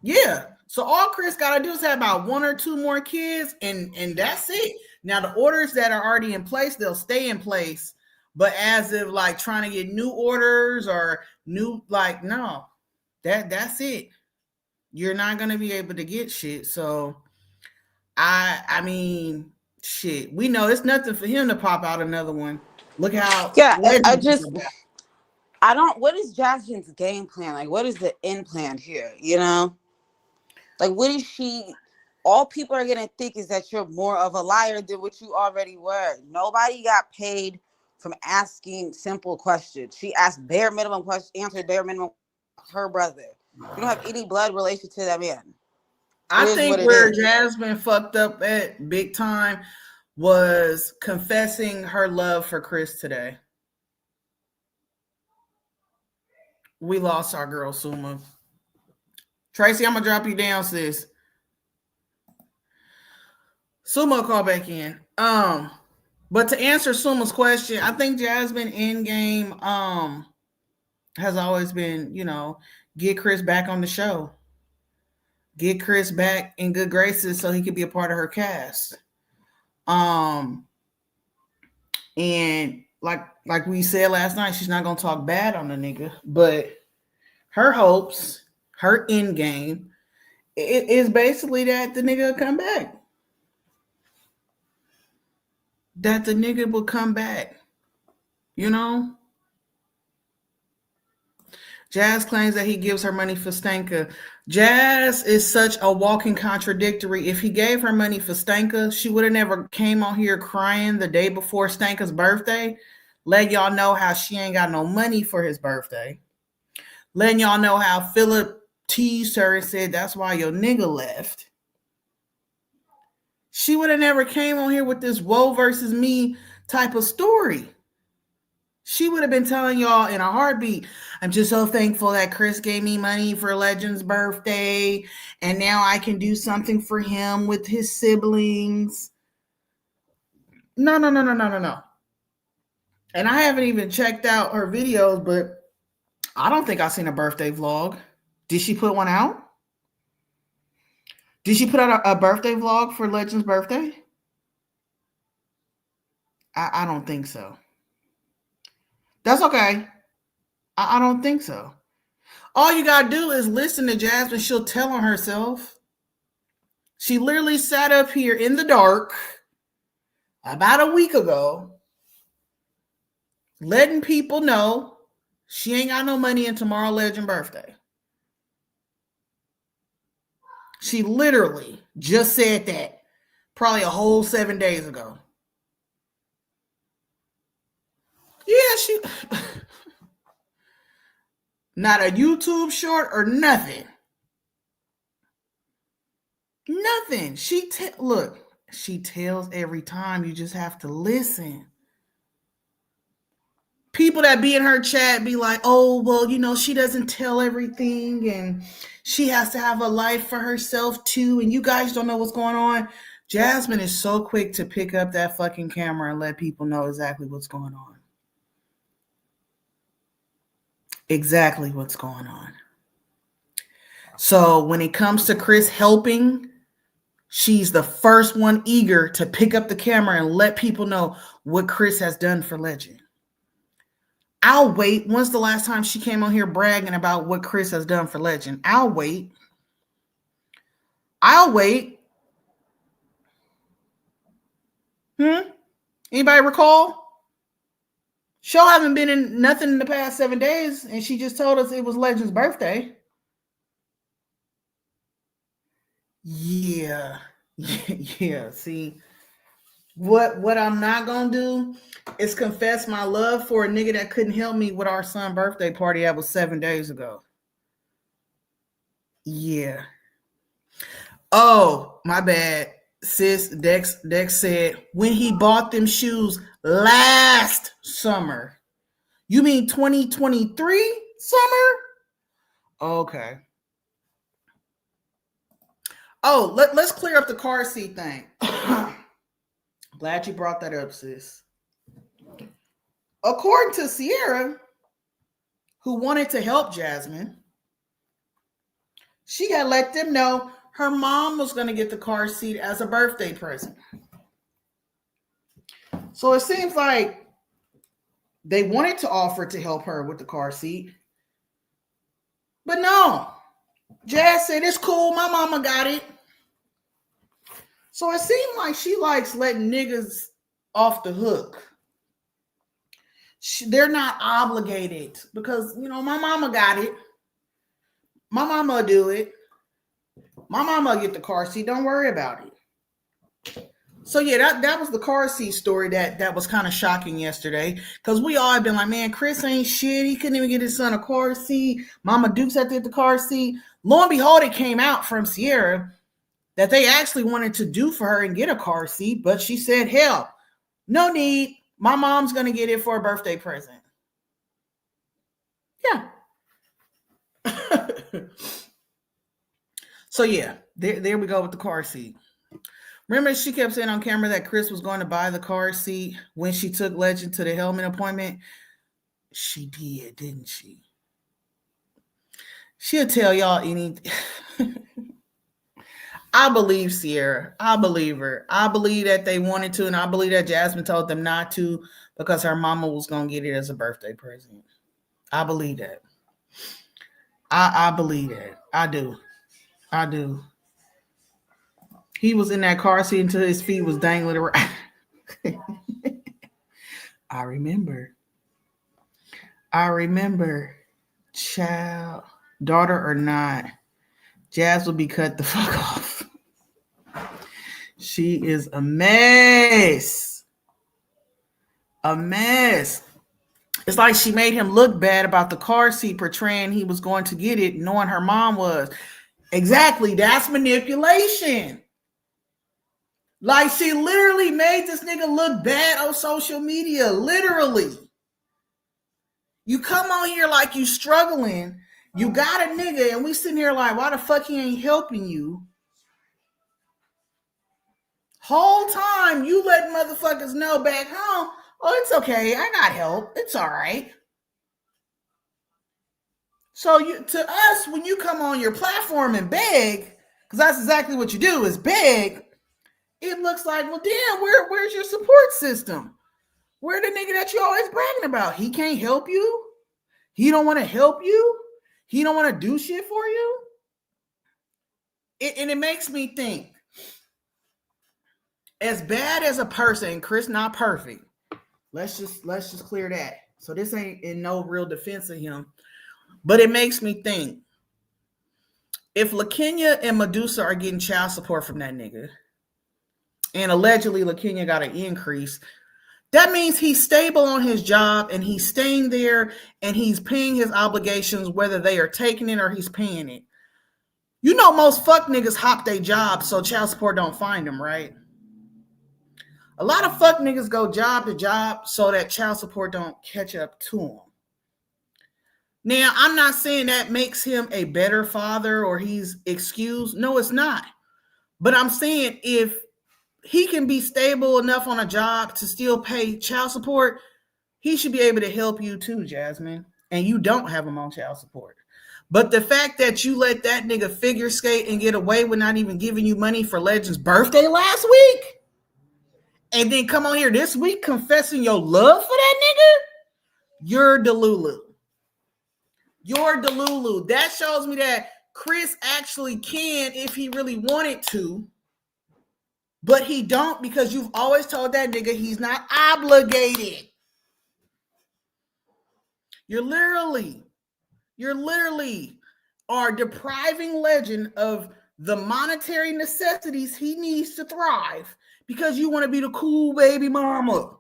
Yeah. So all Chris gotta do is have about 1 or 2 more kids, and that's it. Now the orders that are already in place, they'll stay in place. But as if like trying to get new orders or new like no, that's it. You're not gonna be able to get shit. So I mean shit. We know it's nothing for him to pop out another one. Look how Yeah, I legend. just I don't. What is Jasmine's game plan? Like, what is the end plan here? You know, like what is she? All people are gonna think is that you're more of a liar than what you already were. Nobody got paid from asking simple questions. She asked bare minimum questions, answered bare minimum. Her brother, you don't have any blood relation to that man. It I is what think it where is. Jasmine fucked up at big time was confessing her love for Chris today. We lost our girl Suma. Tracy, I'm gonna drop you down, sis. Suma call back in. But to answer Suma's question, I think Jasmine in game has always been, get Chris back on the show. Get Chris back in good graces so he could be a part of her cast. Um and like we said last night, she's not gonna talk bad on the nigga, but her hopes, her end game It is basically that the nigga will come back. That the nigga will come back. You know? Jazz claims that he gives her money for Stanka. Jazz is such a walking contradictory. If he gave her money for Stanka, she would have never came on here crying the day before Stanka's birthday. Let y'all know how she ain't got no money for his birthday. Letting y'all know how Philip teased her and said that's why your nigga left. She would have never came on here with this woe versus me type of story. She would have been telling y'all in a heartbeat, I'm just so thankful that Chris gave me money for Legend's birthday, and now I can do something for him with his siblings. No. And I haven't even checked out her videos, but I don't think I've seen a birthday vlog. Did she put one out? Did she put out a birthday vlog for Legend's birthday? I don't think so. That's okay. I don't think so. All you gotta do is listen to Jasmine. She'll tell on herself. She literally sat up here in the dark about a week ago, letting people know she ain't got no money in tomorrow Legend birthday. She literally just said that probably a whole 7 days ago. Yeah, she not a YouTube short or nothing. Nothing. Look, she tells every time. You just have to listen. People that be in her chat be like, oh, well, you know, she doesn't tell everything and she has to have a life for herself too. And you guys don't know what's going on. Jasmine is so quick to pick up that fucking camera and let people know exactly what's going on. Exactly what's going on. So when it comes to Chris helping, she's the first one eager to pick up the camera and let people know what Chris has done for Legend. I'll wait. When's the last time she came on here bragging about what Chris has done for Legend? I'll wait. Anybody recall? Show haven't been in nothing in the past 7 days, and she just told us it was Legend's birthday. Yeah. See, what I'm not gonna do is confess my love for a nigga that couldn't help me with our son's birthday party that was 7 days ago. Yeah. Oh, my bad. Sis, Dex said when he bought them shoes last summer. You mean 2023 summer? Okay. Oh, let's clear up the car seat thing. Glad you brought that up, sis. According to Sierra, who wanted to help Jasmine, she had let them know her mom was going to get the car seat as a birthday present. So it seems like they wanted to offer to help her with the car seat. But no. Jazz said, it's cool. My mama got it. So it seemed like she likes letting niggas off the hook. They're not obligated because, you know, my mama got it. My mama do it. My mama get the car seat. Don't worry about it. So yeah, that was the car seat story that was kind of shocking yesterday because we all have been like, man, Chris ain't shit. He couldn't even get his son a car seat. Mama Dukes had to get the car seat. Lo and behold, it came out from Sierra that they actually wanted to do for her and get a car seat, but she said, hell, no need. My mom's going to get it for a birthday present. Yeah. So yeah, there we go with the car seat. Remember she kept saying on camera that Chris was going to buy the car seat when she took Legend to the helmet appointment? She did, didn't she? She'll tell y'all anything. I believe Sierra. I believe her. I believe that they wanted to, and I believe that Jasmine told them not to because her mama was going to get it as a birthday present. I believe that. I believe that. I do. I do. He was in that car seat until his feet was dangling around. I remember. I remember. Child, daughter or not, Jazz will be cut the fuck off. She is a mess. A mess. It's like she made him look bad about the car seat, portraying he was going to get it, knowing her mom was. Exactly. That's manipulation. Like, she literally made this nigga look bad on social media. Literally. You come on here like you struggling. You got a nigga, and we sitting here like, why the fuck he ain't helping you? Whole time you let motherfuckers know back home, oh, it's okay. I got help. It's all right. So to us, when you come on your platform and beg, because that's exactly what you do is beg, it looks like, well, damn, where's your support system? Where the nigga that you always bragging about? He can't help you? He don't want to help you? He don't want to do shit for you? And it makes me think, as bad as a person, Chris not perfect. Let's just clear that. So this ain't in no real defense of him. But it makes me think, if LaKenya and Medusa are getting child support from that nigga, and allegedly LaKenya got an increase, that means he's stable on his job and he's staying there and he's paying his obligations, whether they are taking it or he's paying it. You know, most fuck niggas hop their job so child support don't find them, right? A lot of fuck niggas go job to job so that child support don't catch up to them. Now, I'm not saying that makes him a better father or he's excused. No, it's not. But I'm saying if he can be stable enough on a job to still pay child support, he should be able to help you too, Jasmine. And you don't have him on child support. But the fact that you let that nigga figure skate and get away with not even giving you money for Legend's birthday last week, and then come on here this week confessing your love for that nigga, you're Delulu. You're Delulu. That shows me that Chris actually can if he really wanted to, but he don't, because you've always told that nigga he's not obligated. You're literally are depriving Legend of the monetary necessities he needs to thrive because you want to be the cool baby mama.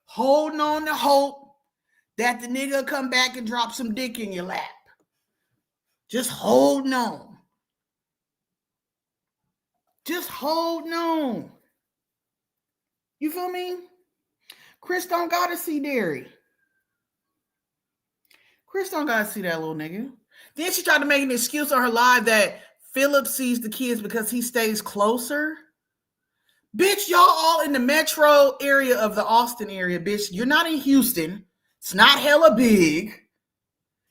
Holding on to hope that the nigga come back and drop some dick in your lap. Just holding on. Just holding on. You feel me? Chris don't gotta see Derry. Chris don't gotta see that little nigga. Then she tried to make an excuse on her live that Philip sees the kids because he stays closer. Bitch, y'all all in the metro area of the Austin area, bitch. You're not in Houston. It's not hella big.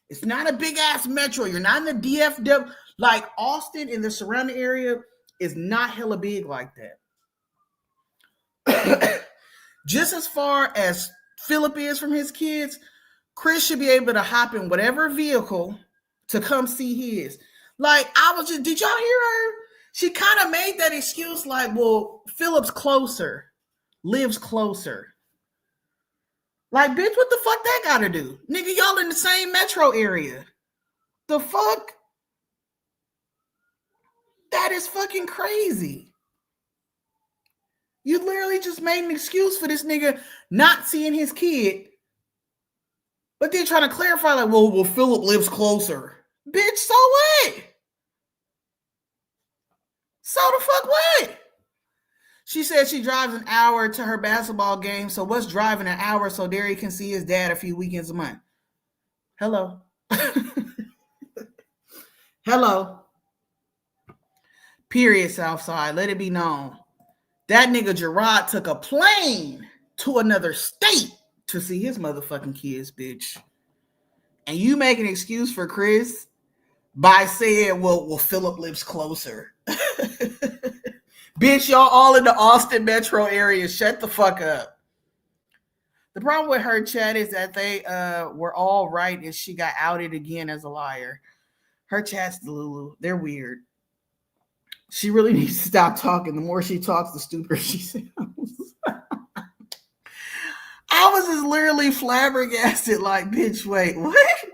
It's not a big ass metro. You're not in the DFW. Like Austin and the surrounding area is not hella big like that. Just as far as Philip is from his kids, Chris should be able to hop in whatever vehicle to come see his. Like, did y'all hear her? She kind of made that excuse like, well, Philip's closer, lives closer. Like, bitch, what the fuck that got to do? Nigga, y'all in the same metro area. The fuck? That is fucking crazy. You literally just made an excuse for this nigga not seeing his kid, but then trying to clarify, like, well, Philip lives closer. Bitch, so what? So the fuck what? She said she drives an hour to her basketball game, so what's driving an hour so Derry can see his dad a few weekends a month? Hello. Hello. Period, Southside. Let it be known. That nigga Gerard took a plane to another state to see his motherfucking kids, bitch. And you make an excuse for Chris by saying, well, Philip lives closer. Bitch, y'all all in the Austin metro area. Shut the fuck up. The problem with her, chat, is that they were all right and she got outed again as a liar. Her chats, Lulu, they're weird. She really needs to stop talking. The more she talks, the stupider she sounds. I was just literally flabbergasted, like, bitch, wait, what?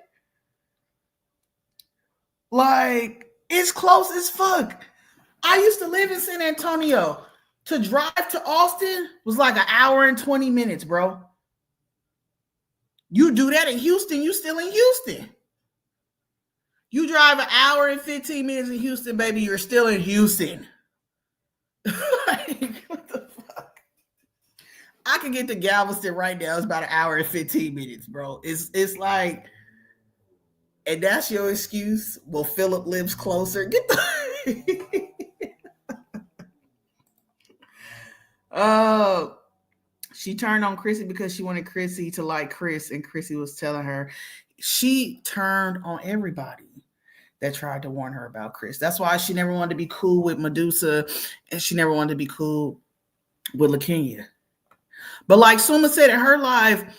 Like, it's close as fuck. I used to live in San Antonio. To drive to Austin was like an hour and 20 minutes, bro. You do that in Houston, you still in Houston. You drive an hour and 15 minutes in Houston, baby, you're still in Houston. Like, what the fuck? I can get to Galveston right now. It's about an hour and 15 minutes, bro. It's like, and that's your excuse? Well, Philip lives closer. Get the Oh, she turned on Chrissy because she wanted Chrissy to like Chris, and Chrissy was telling her she turned on everybody that tried to warn her about Chris. That's why she never wanted to be cool with Medusa, and she never wanted to be cool with LaKenya. But like Suma said in her live,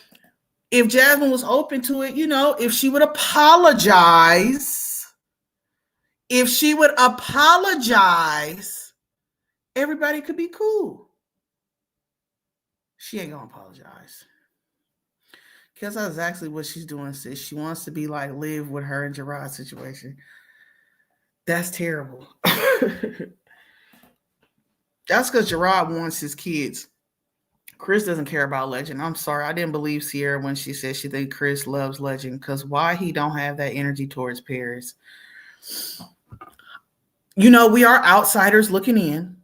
if Jasmine was open to it, if she would apologize, everybody could be cool. She ain't gonna apologize. Because that's exactly what she's doing, sis. She wants to be like live with her and Gerard's situation. That's terrible. That's because Gerard wants his kids. Chris doesn't care about Legend. I'm sorry. I didn't believe Sierra when she said she thinks Chris loves Legend, because why he don't have that energy towards Paris. We are outsiders looking in,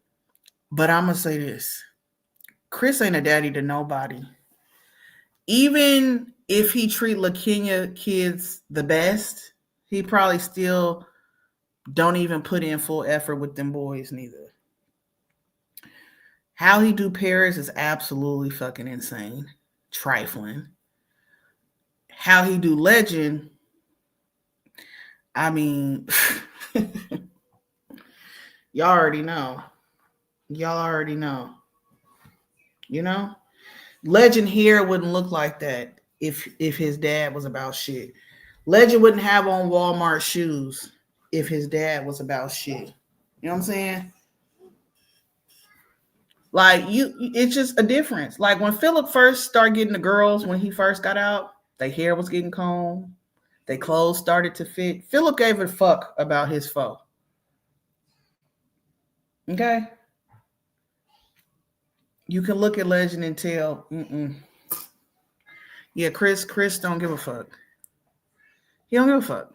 but I'm going to say this. Chris ain't a daddy to nobody. Even if he treat LaKenya kids the best, he probably still don't even put in full effort with them boys neither. How he do Paris is absolutely fucking insane. Trifling. How he do Legend, I mean, y'all already know. Legend here wouldn't look like that if his dad was about shit. Legend wouldn't have on Walmart shoes if his dad was about shit. You know what I'm saying? Like, it's just a difference. Like when Philip first started getting the girls, when he first got out, their hair was getting combed, their clothes started to fit. Philip gave a fuck about his foe. Okay? You can look at Legend and tell, yeah, Chris don't give a fuck. He don't give a fuck.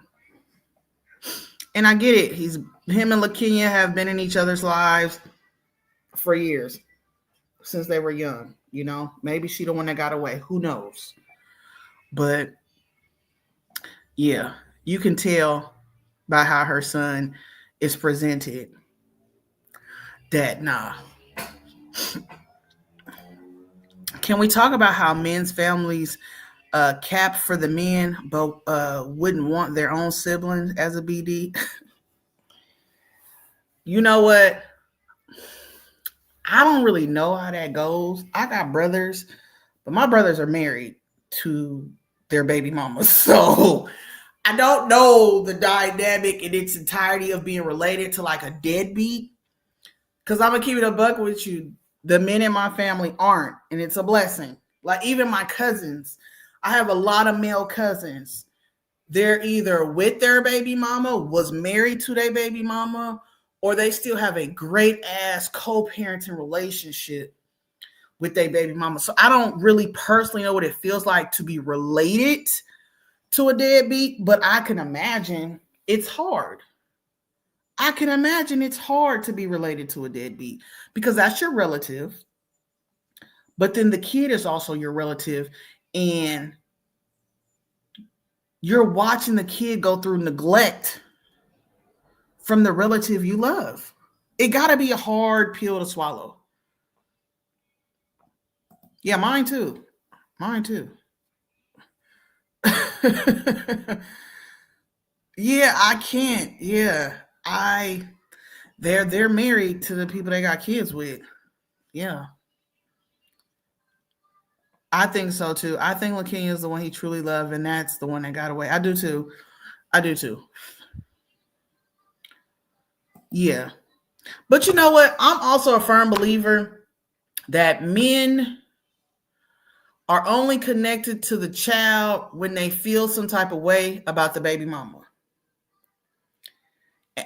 And I get it. Him and LaKenya have been in each other's lives for years, since they were young. Maybe she the one that got away. Who knows? But yeah, you can tell by how her son is presented that nah. Can we talk about how men's families cap for the men, but wouldn't want their own siblings as a BD? You know what? I don't really know how that goes. I got brothers, but my brothers are married to their baby mamas. So I don't know the dynamic in its entirety of being related to like a deadbeat. Because I'm going to keep it a buck with you. The men in my family aren't, and it's a blessing. Like even my cousins, I have a lot of male cousins. They're either with their baby mama, was married to their baby mama, or they still have a great ass co-parenting relationship with their baby mama. So I don't really personally know what it feels like to be related to a deadbeat, but I can imagine it's hard. I can imagine it's hard to be related to a deadbeat because that's your relative. But then the kid is also your relative, and you're watching the kid go through neglect from the relative you love. It got to be a hard pill to swallow. Yeah, mine too. Yeah, I can't. Yeah, they're married to the people they got kids with. Yeah, I think so too. I think LaKenya is the one he truly loved, and that's the one that got away. I do too. Yeah. But you know what? I'm also a firm believer that men are only connected to the child when they feel some type of way about the baby mama.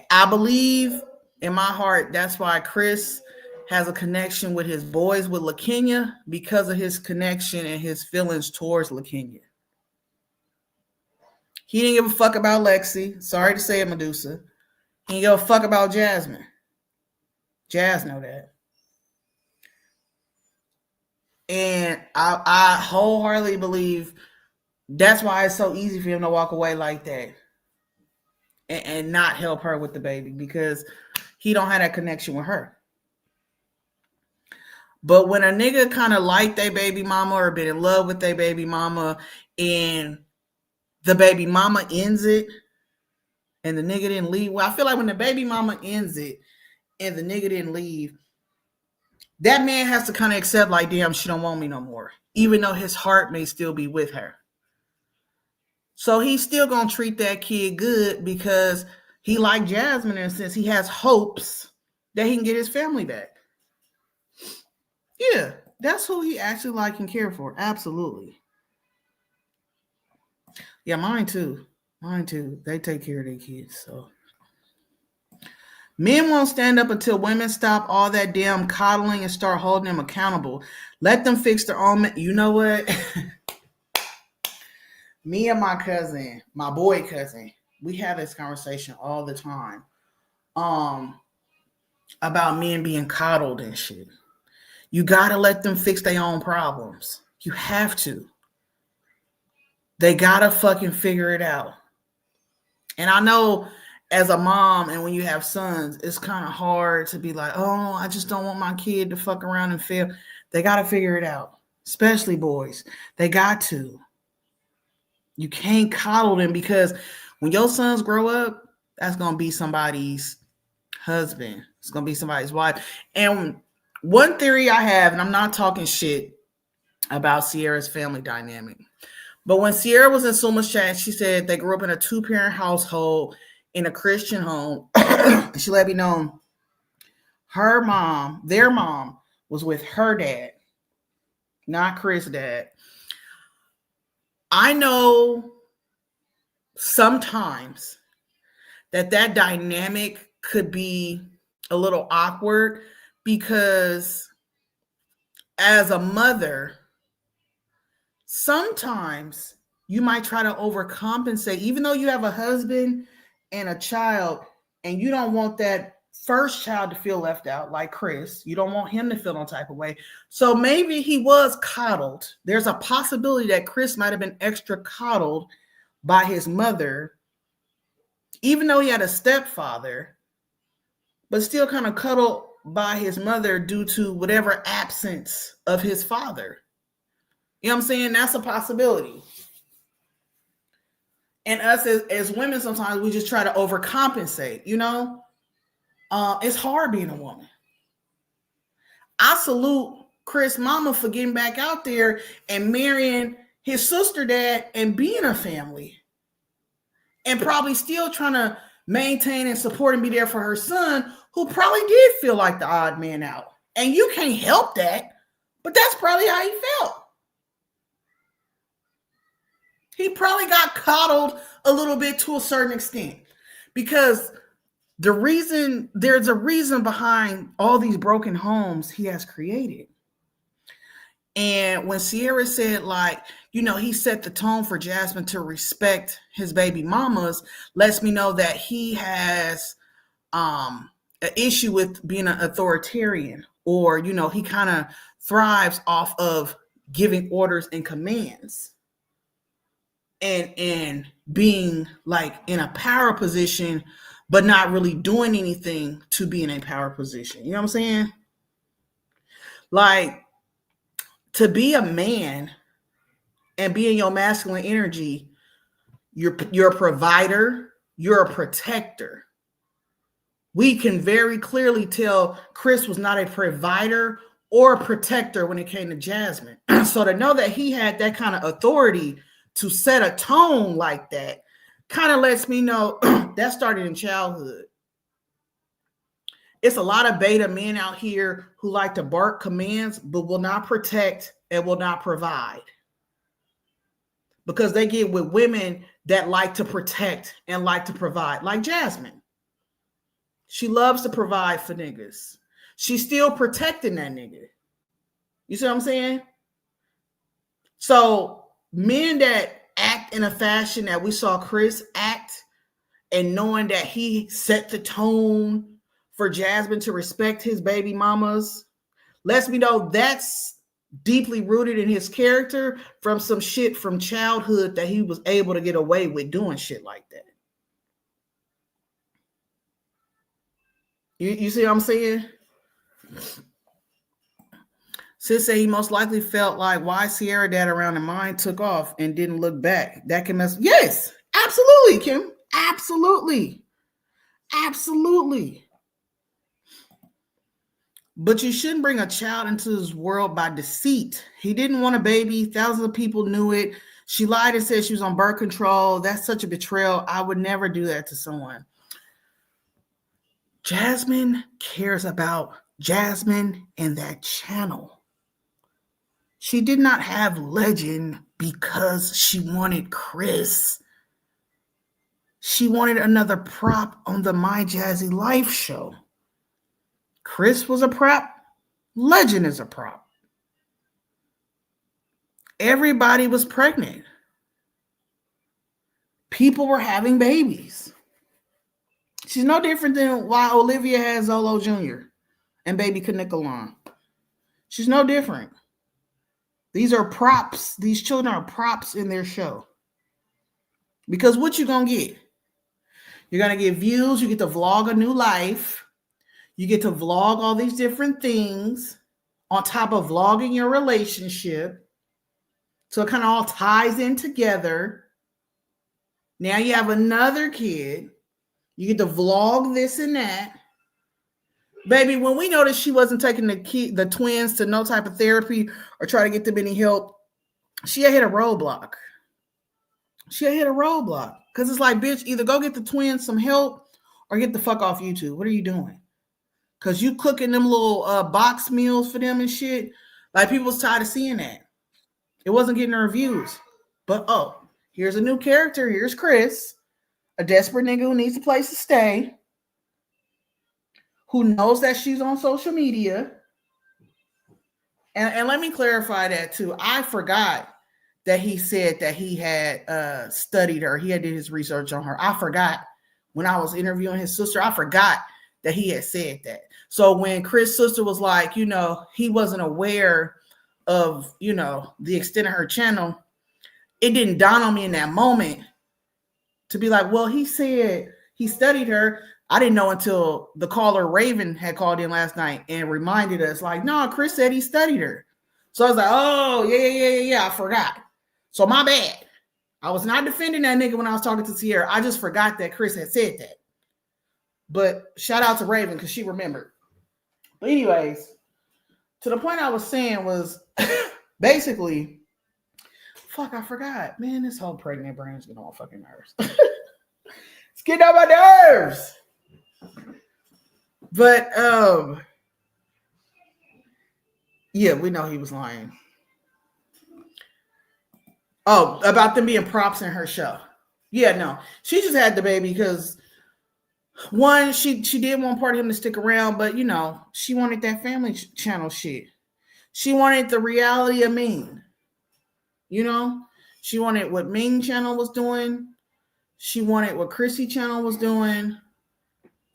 I believe in my heart that's why Chris has a connection with his boys with LaKenya, because of his connection and his feelings towards LaKenya. He didn't give a fuck about Lexi. Sorry to say it, Medusa. He didn't give a fuck about Jasmine. Jazz know that. And I wholeheartedly believe that's why it's so easy for him to walk away like that and not help her with the baby, because he don't have that connection with her. But when a nigga kind of like their baby mama or been in love with their baby mama and the baby mama ends it and the nigga didn't leave, well, I feel like when the baby mama ends it and the nigga didn't leave, that man has to kind of accept like, damn, she don't want me no more, even though his heart may still be with her. So he's still gonna treat that kid good because he like Jasmine, and since he has hopes that he can get his family back. Yeah, that's who he actually like and care for. Absolutely. Yeah, mine too. Mine too. They take care of their kids. So men won't stand up until women stop all that damn coddling and start holding them accountable. Let them fix their own. You know what? Me and my cousin, my boy cousin, we have this conversation all the time. About men being coddled and shit. You gotta let them fix their own problems. You have to. They gotta fucking figure it out. And I know as a mom and when you have sons, it's kind of hard to be like, oh, I just don't want my kid to fuck around and fail. They gotta figure it out, especially boys. They got to. You can't coddle them, because when your sons grow up, that's gonna be somebody's husband. It's gonna be somebody's wife. And one theory I have, and I'm not talking shit about Sierra's family dynamic, but when Sierra was in Suma's chat, she said they grew up in a 2-parent household in a Christian home. She let me know her mom, their mom, was with her dad, not Chris' dad. I know sometimes that dynamic could be a little awkward, because as a mother, sometimes you might try to overcompensate, even though you have a husband and a child, and you don't want that first child to feel left out, like Chris. You don't want him to feel no type of way. So maybe he was coddled. There's a possibility that Chris might have been extra coddled by his mother, even though he had a stepfather, but still kind of cuddled by his mother due to whatever absence of his father. You know what I'm saying? That's a possibility. And us as women, sometimes we just try to overcompensate, you know? It's hard being a woman. I salute Chris' mama for getting back out there and marrying his sister dad and being a family. And probably still trying to maintain and support and be there for her son, who probably did feel like the odd man out. And you can't help that, but that's probably how he felt. He probably got coddled a little bit to a certain extent, because there's a reason behind all these broken homes he has created. And when Sierra said, like, you know, he set the tone for Jasmine to respect his baby mamas, lets me know that he has an issue with being an authoritarian, or, you know, he kind of thrives off of giving orders and commands and being like in a power position, but not really doing anything to be in a power position. You know what I'm saying? Like, to be a man and be in your masculine energy, you're a provider, you're a protector. We can very clearly tell Chris was not a provider or a protector when it came to Jasmine. So to know that he had that kind of authority to set a tone like that kind of lets me know that started in childhood. it's a lot of beta men out here who like to bark commands, but will not protect and will not provide. Because they get with women that like to protect and like to provide, like Jasmine. She loves to provide for niggas. She's still protecting that nigga. You see what I'm saying? So men that act in a fashion that we saw Chris act, and knowing that he set the tone for Jasmine to respect his baby mamas, lets me know that's deeply rooted in his character from some shit from childhood that he was able to get away with doing shit like that. You see what I'm saying? Sis say he most likely felt like why Sierra dad around and mine took off and didn't look back. That can mess. Yes, absolutely, Kim. Absolutely. Absolutely. But you shouldn't bring a child into this world by deceit. He didn't want a baby. Thousands of people knew it. She lied and said she was on birth control. That's such a betrayal. I would never do that to someone. Jasmine cares about Jasmine and that channel. She did not have Legend because she wanted Chris. She wanted another prop on the My Jazzy Life show. Chris was a prop. Legend is a prop. Everybody was pregnant. People were having babies. She's no different than why Olivia has Zolo Jr. and baby Kanikalon. She's no different. These are props. These children are props in their show. Because what you gonna get? You're gonna get views. You get to vlog a new life. You get to vlog all these different things on top of vlogging your relationship. So it kind of all ties in together. Now you have another kid. You get to vlog this and that. Baby, when we noticed she wasn't taking the twins to no type of therapy or try to get them any help, she had hit a roadblock. Because it's like, bitch, either go get the twins some help or get the fuck off YouTube. What are you doing? Because you cooking them little box meals for them and shit. Like, people was tired of seeing that. It wasn't getting the reviews. But, here's a new character. Here's Chris, a desperate nigga who needs a place to stay, who knows that she's on social media. And let me clarify that, too. I forgot that he said that he had studied her. He had did his research on her. I forgot when I was interviewing his sister. I forgot that he had said that. So when Chris' sister was like, he wasn't aware of, the extent of her channel, it didn't dawn on me in that moment to be like, well, he said he studied her. I didn't know until the caller Raven had called in last night and reminded us, like, no, Chris said he studied her. So I was like, oh, yeah, I forgot. So my bad. I was not defending that nigga when I was talking to Sierra. I just forgot that Chris had said that. But shout out to Raven because she remembered. But anyways, to the point I was saying was basically, I forgot. Man, this whole pregnant brain is getting on my fucking nerves. It's getting on my nerves. But yeah, we know he was lying. Oh, about them being props in her show. Yeah, no. She just had the baby because one, she did want part of him to stick around, but she wanted that family channel shit. She wanted the reality of Ming. She wanted what Ming channel was doing. She wanted what Chrissy channel was doing,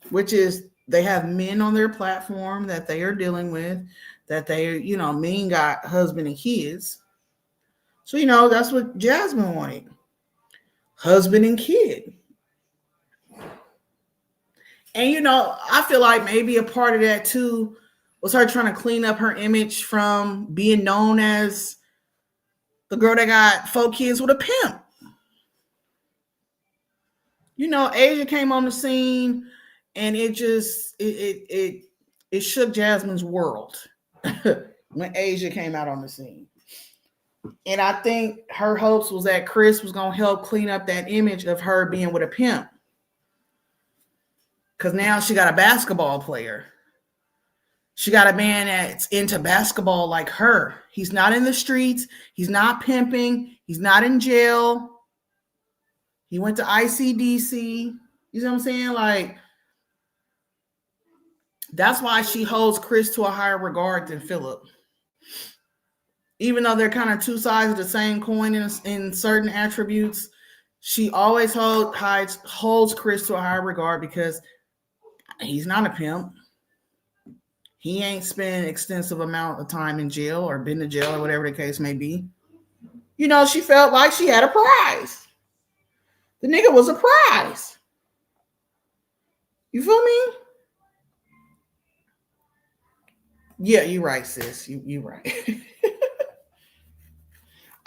which is they have men on their platform that they are dealing with, that they, Ming got husband and kids. So, that's what Jasmine wanted. Husband and kid. And, I feel like maybe a part of that too was her trying to clean up her image from being known as the girl that got 4 kids with a pimp. Asia came on the scene and it just, it shook Jasmine's world when Asia came out on the scene. And I think her hopes was that Chris was going to help clean up that image of her being with a pimp. Because now she got a basketball player. She got a man that's into basketball like her. He's not in the streets. He's not pimping. He's not in jail. He went to ICDC. You know what I'm saying? Like, that's why she holds Chris to a higher regard than Philip. Even though they're kind of two sides of the same coin in certain attributes, she always holds Chris to a higher regard because he's not a pimp. He ain't spent extensive amount of time in jail or been to jail or whatever the case may be. You know, she felt like she had a prize. The nigga was a prize. You feel me? Yeah, you're right, sis. You're right.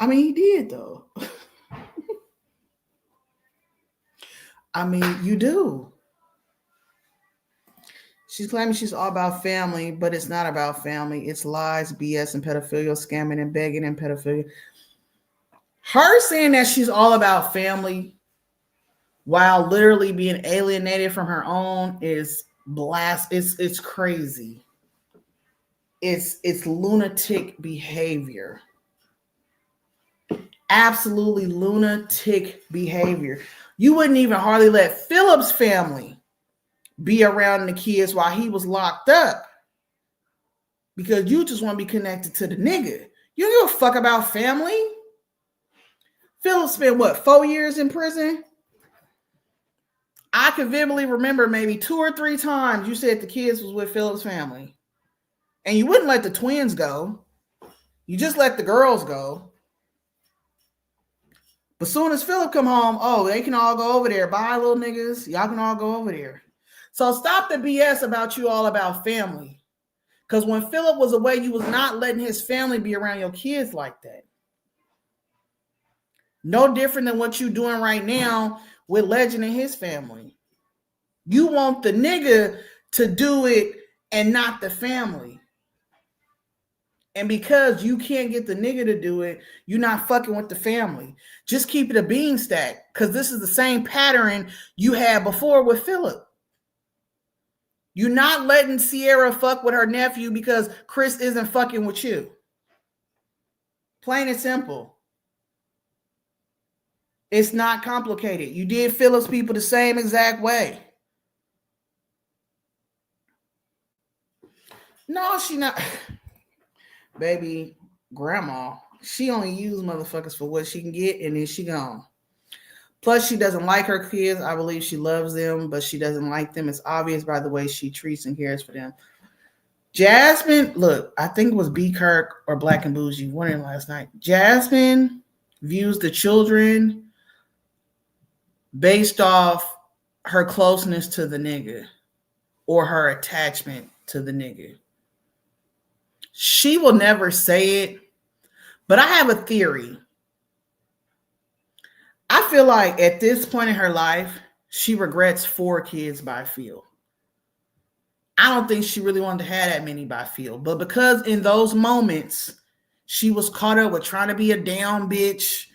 I mean, he did, though. I mean, you do. She's claiming she's all about family, but it's not about family. It's lies, BS, and pedophilia, scamming and begging and pedophilia. Her saying that she's all about family while literally being alienated from her own is it's crazy. It's lunatic behavior. Absolutely lunatic behavior. You wouldn't even hardly let Philip's family be around the kids while he was locked up because you just want to be connected to the nigga. You don't give a fuck about family. Philip spent what, 4 years in prison? I can vividly remember maybe 2 or 3 times you said the kids was with Philip's family. And you wouldn't let the twins go. You just let the girls go. But soon as Philip come home, oh, they can all go over there. Bye, little niggas. Y'all can all go over there. So stop the BS about you all about family. Because when Philip was away, you was not letting his family be around your kids like that. No different than what you doing right now with Legend and his family. You want the nigga to do it and not the family. And because you can't get the nigga to do it, you're not fucking with the family. Just keep it a bean stack. Because this is the same pattern you had before with Philip. You're not letting Sierra fuck with her nephew because Chris isn't fucking with you. Plain and simple. It's not complicated. You did Philip's people the same exact way. No, she not. Baby, grandma, she only use motherfuckers for what she can get, and then she gone. Plus, she doesn't like her kids. I believe she loves them, but she doesn't like them. It's obvious by the way she treats and cares for them. Jasmine, look, I think it was B. Kirk or Black and Bougie, one in last night. Jasmine views the children based off her closeness to the nigga or her attachment to the nigga. She will never say it, but I have a theory. I feel like at this point in her life, she regrets 4 kids by feel. I don't think she really wanted to have that many by feel, but because in those moments, she was caught up with trying to be a down bitch,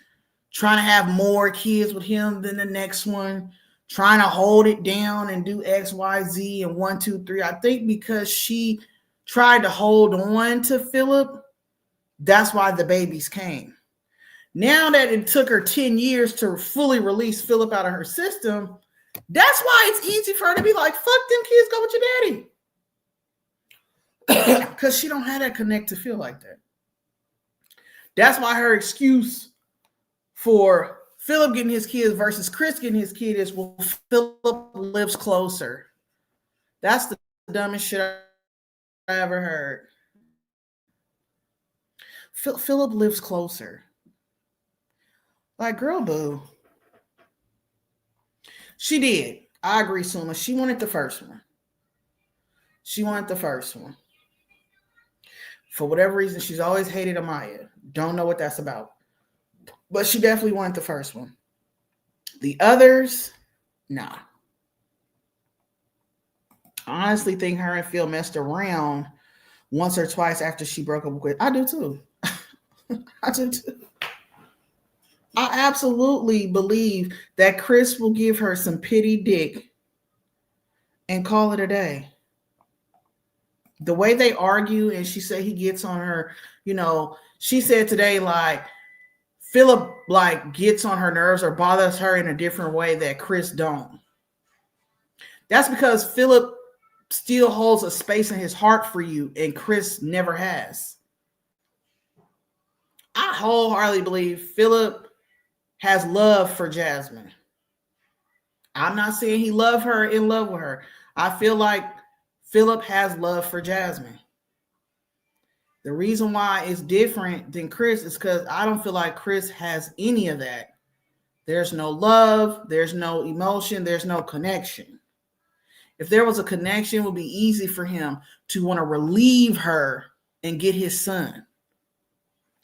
trying to have more kids with him than the next one, trying to hold it down and do X, Y, Z and 1, 2, 3. I think because she tried to hold on to Philip, that's why the babies came. Now that it took her 10 years to fully release Philip out of her system, that's why it's easy for her to be like, fuck them kids, go with your daddy. Because she don't have that connect to feel like that. That's why her excuse for Philip getting his kids versus Chris getting his kid is, well, Philip lives closer. That's the dumbest shit I ever heard. Philip lives closer. Like, girl, boo. She did. I agree, Suma. She wanted the first one. For whatever reason, she's always hated Amaya. Don't know what that's about. But she definitely wanted the first one. The others, nah. I honestly think her and Phil messed around once or twice after she broke up with. I do too. I do too. I absolutely believe that Chris will give her some pity dick and call it a day. The way they argue, and she said he gets on her, she said today, like, Philip, like, gets on her nerves or bothers her in a different way that Chris don't. That's because Philip still holds a space in his heart for you, and Chris never has. I wholeheartedly believe Philip has love for Jasmine. I'm not saying he loved her, in love with her. I feel like Philip has love for Jasmine. The reason why it's different than Chris is because I don't feel like Chris has any of that. There's no love, there's no emotion, there's no connection. If there was a connection, it would be easy for him to want to relieve her and get his son.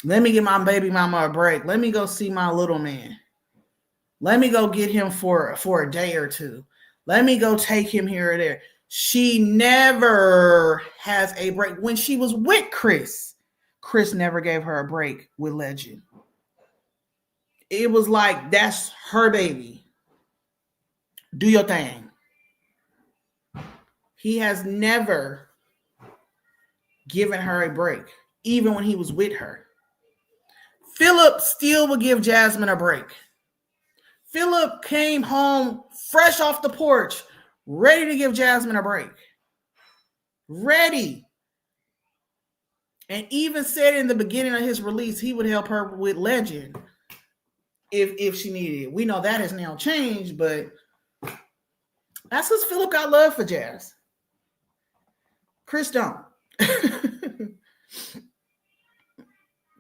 Let me get my baby mama a break. Let me go see my little man. Let me go get him for a day or two. Let me go take him here or there. She never has a break. When she was with Chris never gave her a break with Legend. It was like, that's her baby. Do your thing. He has never given her a break, even when he was with her. Philip still would give Jasmine a break. Philip came home fresh off the porch, ready to give Jasmine a break. Ready. And even said in the beginning of his release, he would help her with Legend if she needed it. We know that has now changed, but that's because Philip got love for Jazz. Chris don't.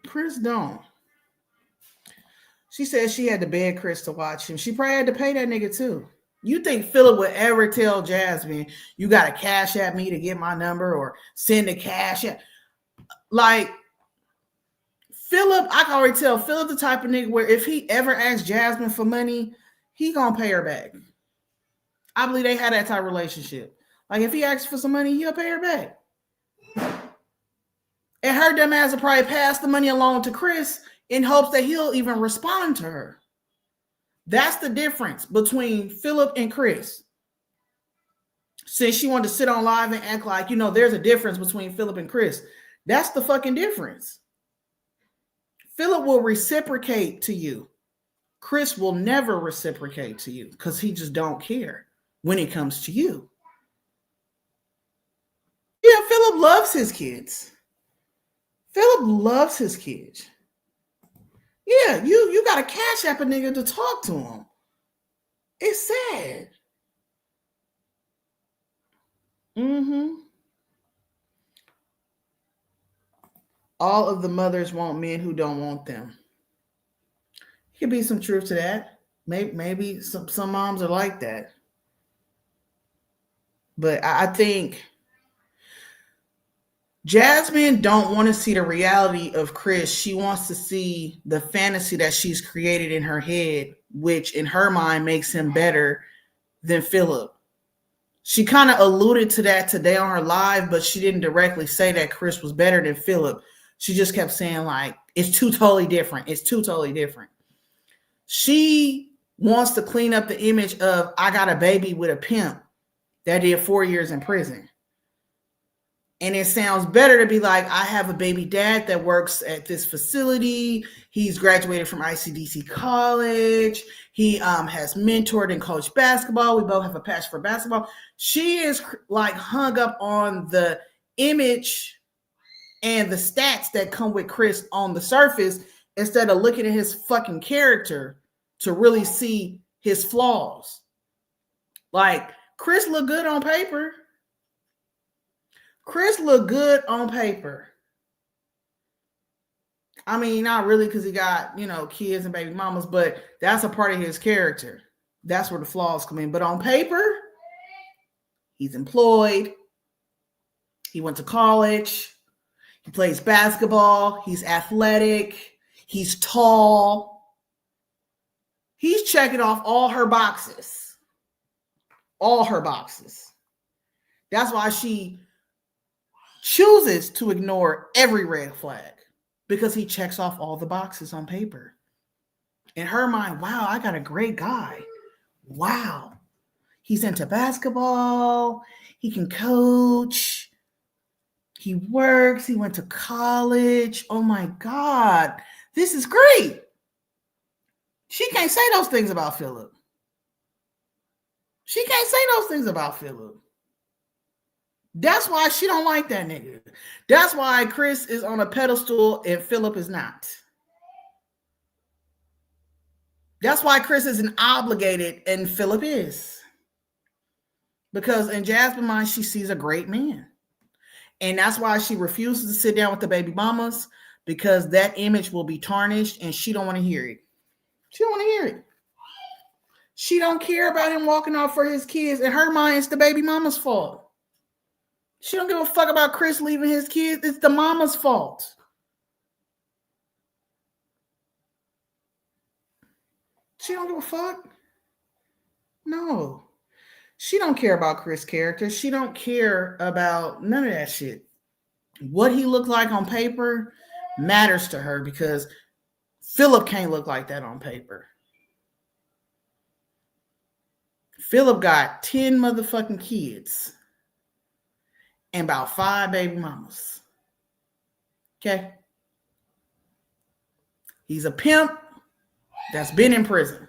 Chris don't. She said she had to beg Chris to watch him. She probably had to pay that nigga too. You think Philip would ever tell Jasmine, you got to cash at me to get my number or send a cash at? Like, Philip, I can already tell Philip the type of nigga where if he ever asks Jasmine for money, he gonna pay her back. I believe they had that type of relationship. Like, if he asks for some money, he'll pay her back. And her dumb ass will probably pass the money along to Chris in hopes that he'll even respond to her. That's the difference between Philip and Chris. Since she wanted to sit on live and act like, there's a difference between Philip and Chris. That's the fucking difference. Philip will reciprocate to you. Chris will never reciprocate to you because he just don't care when it comes to you. Yeah, Philip loves his kids. Philip loves his kids. Yeah, you got to cash app a nigga to talk to him. It's sad. All of the mothers want men who don't want them. Could be some truth to that. Maybe some moms are like that. But I think Jasmine don't want to see the reality of Chris. She wants to see the fantasy that she's created in her head, which in her mind makes him better than Philip. She kind of alluded to that today on her live, but she didn't directly say that Chris was better than Philip. She just kept saying, like, it's two totally different. It's two totally different. She wants to clean up the image of, I got a baby with a pimp that did 4 years in prison. And it sounds better to be like, I have a baby dad that works at this facility. He's graduated from ICDC college. He has mentored and coached basketball. We both have a passion for basketball. She is like hung up on the image and the stats that come with Chris on the surface instead of looking at his fucking character to really see his flaws. Like, Chris looked good on paper. Chris looked good on paper. I mean, not really because he got, kids and baby mamas, but that's a part of his character. That's where the flaws come in. But on paper, he's employed. He went to college. He plays basketball. He's athletic. He's tall. He's checking off all her boxes. All her boxes. That's why she chooses to ignore every red flag, because he checks off all the boxes on paper. In her mind, wow, I got a great guy. Wow. He's into basketball. He can coach. He works, he went to college. Oh my God, this is great. She can't say those things about Philip. She can't say those things about Philip. That's why she don't like that nigga. That's why Chris is on a pedestal and Philip is not. That's why Chris isn't obligated and Philip is. Because in Jasmine's mind, she sees a great man. And that's why she refuses to sit down with the baby mamas, because that image will be tarnished and she don't want to hear it. She don't want to hear it. She don't care about him walking off for his kids. In her mind, it's the baby mama's fault. She don't give a fuck about Chris leaving his kids. It's the mama's fault. She don't give a fuck. No. She don't care about Chris' character. She don't care about none of that shit. What he looked like on paper matters to her because Philip can't look like that on paper. Philip got 10 motherfucking kids and about 5 baby mamas. Okay? He's a pimp that's been in prison.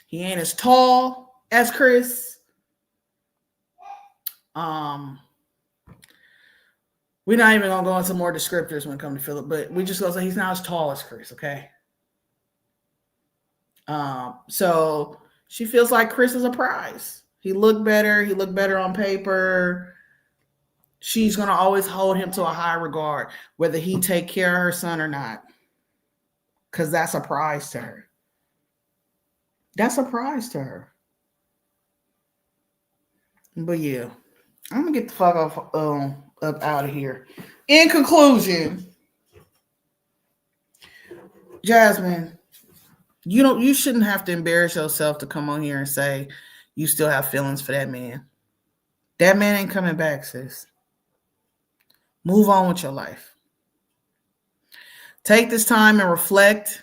He ain't as tall as Chris. We're not even gonna go into more descriptors when it comes to Philip, but we just gonna say he's not as tall as Chris, okay? So she feels like Chris is a prize. He looked better on paper. She's gonna always hold him to a high regard, whether he take care of her son or not. Because that's a prize to her. That's a prize to her. But yeah, I'm gonna get the fuck up out of here. In conclusion, Jasmine, you shouldn't have to embarrass yourself to come on here and say you still have feelings for that man. That man ain't coming back, sis. Move on with your life. Take this time and reflect.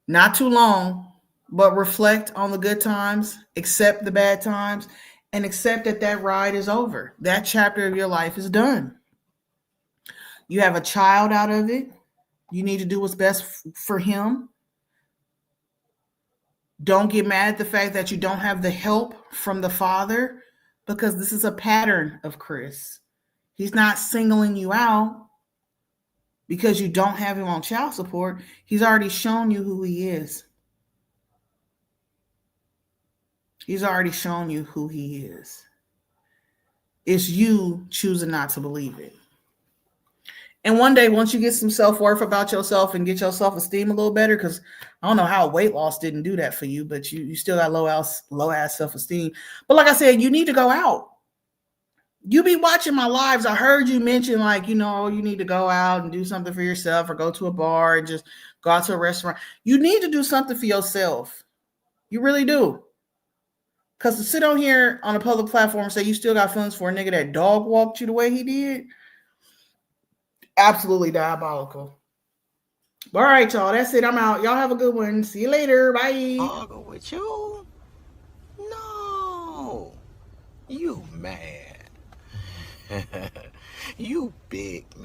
Not too long, but reflect on the good times, accept the bad times, and accept that that ride is over. That chapter of your life is done. You have a child out of it. You need to do what's best for him. Don't get mad at the fact that you don't have the help from the father, because this is a pattern of Chris. He's not singling you out because you don't have him on child support. He's already shown you who he is. He's already shown you who he is. It's you choosing not to believe it. And one day, once you get some self-worth about yourself and get your self-esteem a little better, because I don't know how weight loss didn't do that for you, but you still got low ass self-esteem. But like I said, you need to go out. You be watching my lives. I heard you mention, like, you need to go out and do something for yourself, or go to a bar and just go out to a restaurant. You need to do something for yourself. You really do. Because to sit on here on a public platform and say you still got feelings for a nigga that dog walked you the way he did, absolutely diabolical. All right, y'all. That's it. I'm out. Y'all have a good one. See you later. Bye. I'll go with you. No. You mad. You big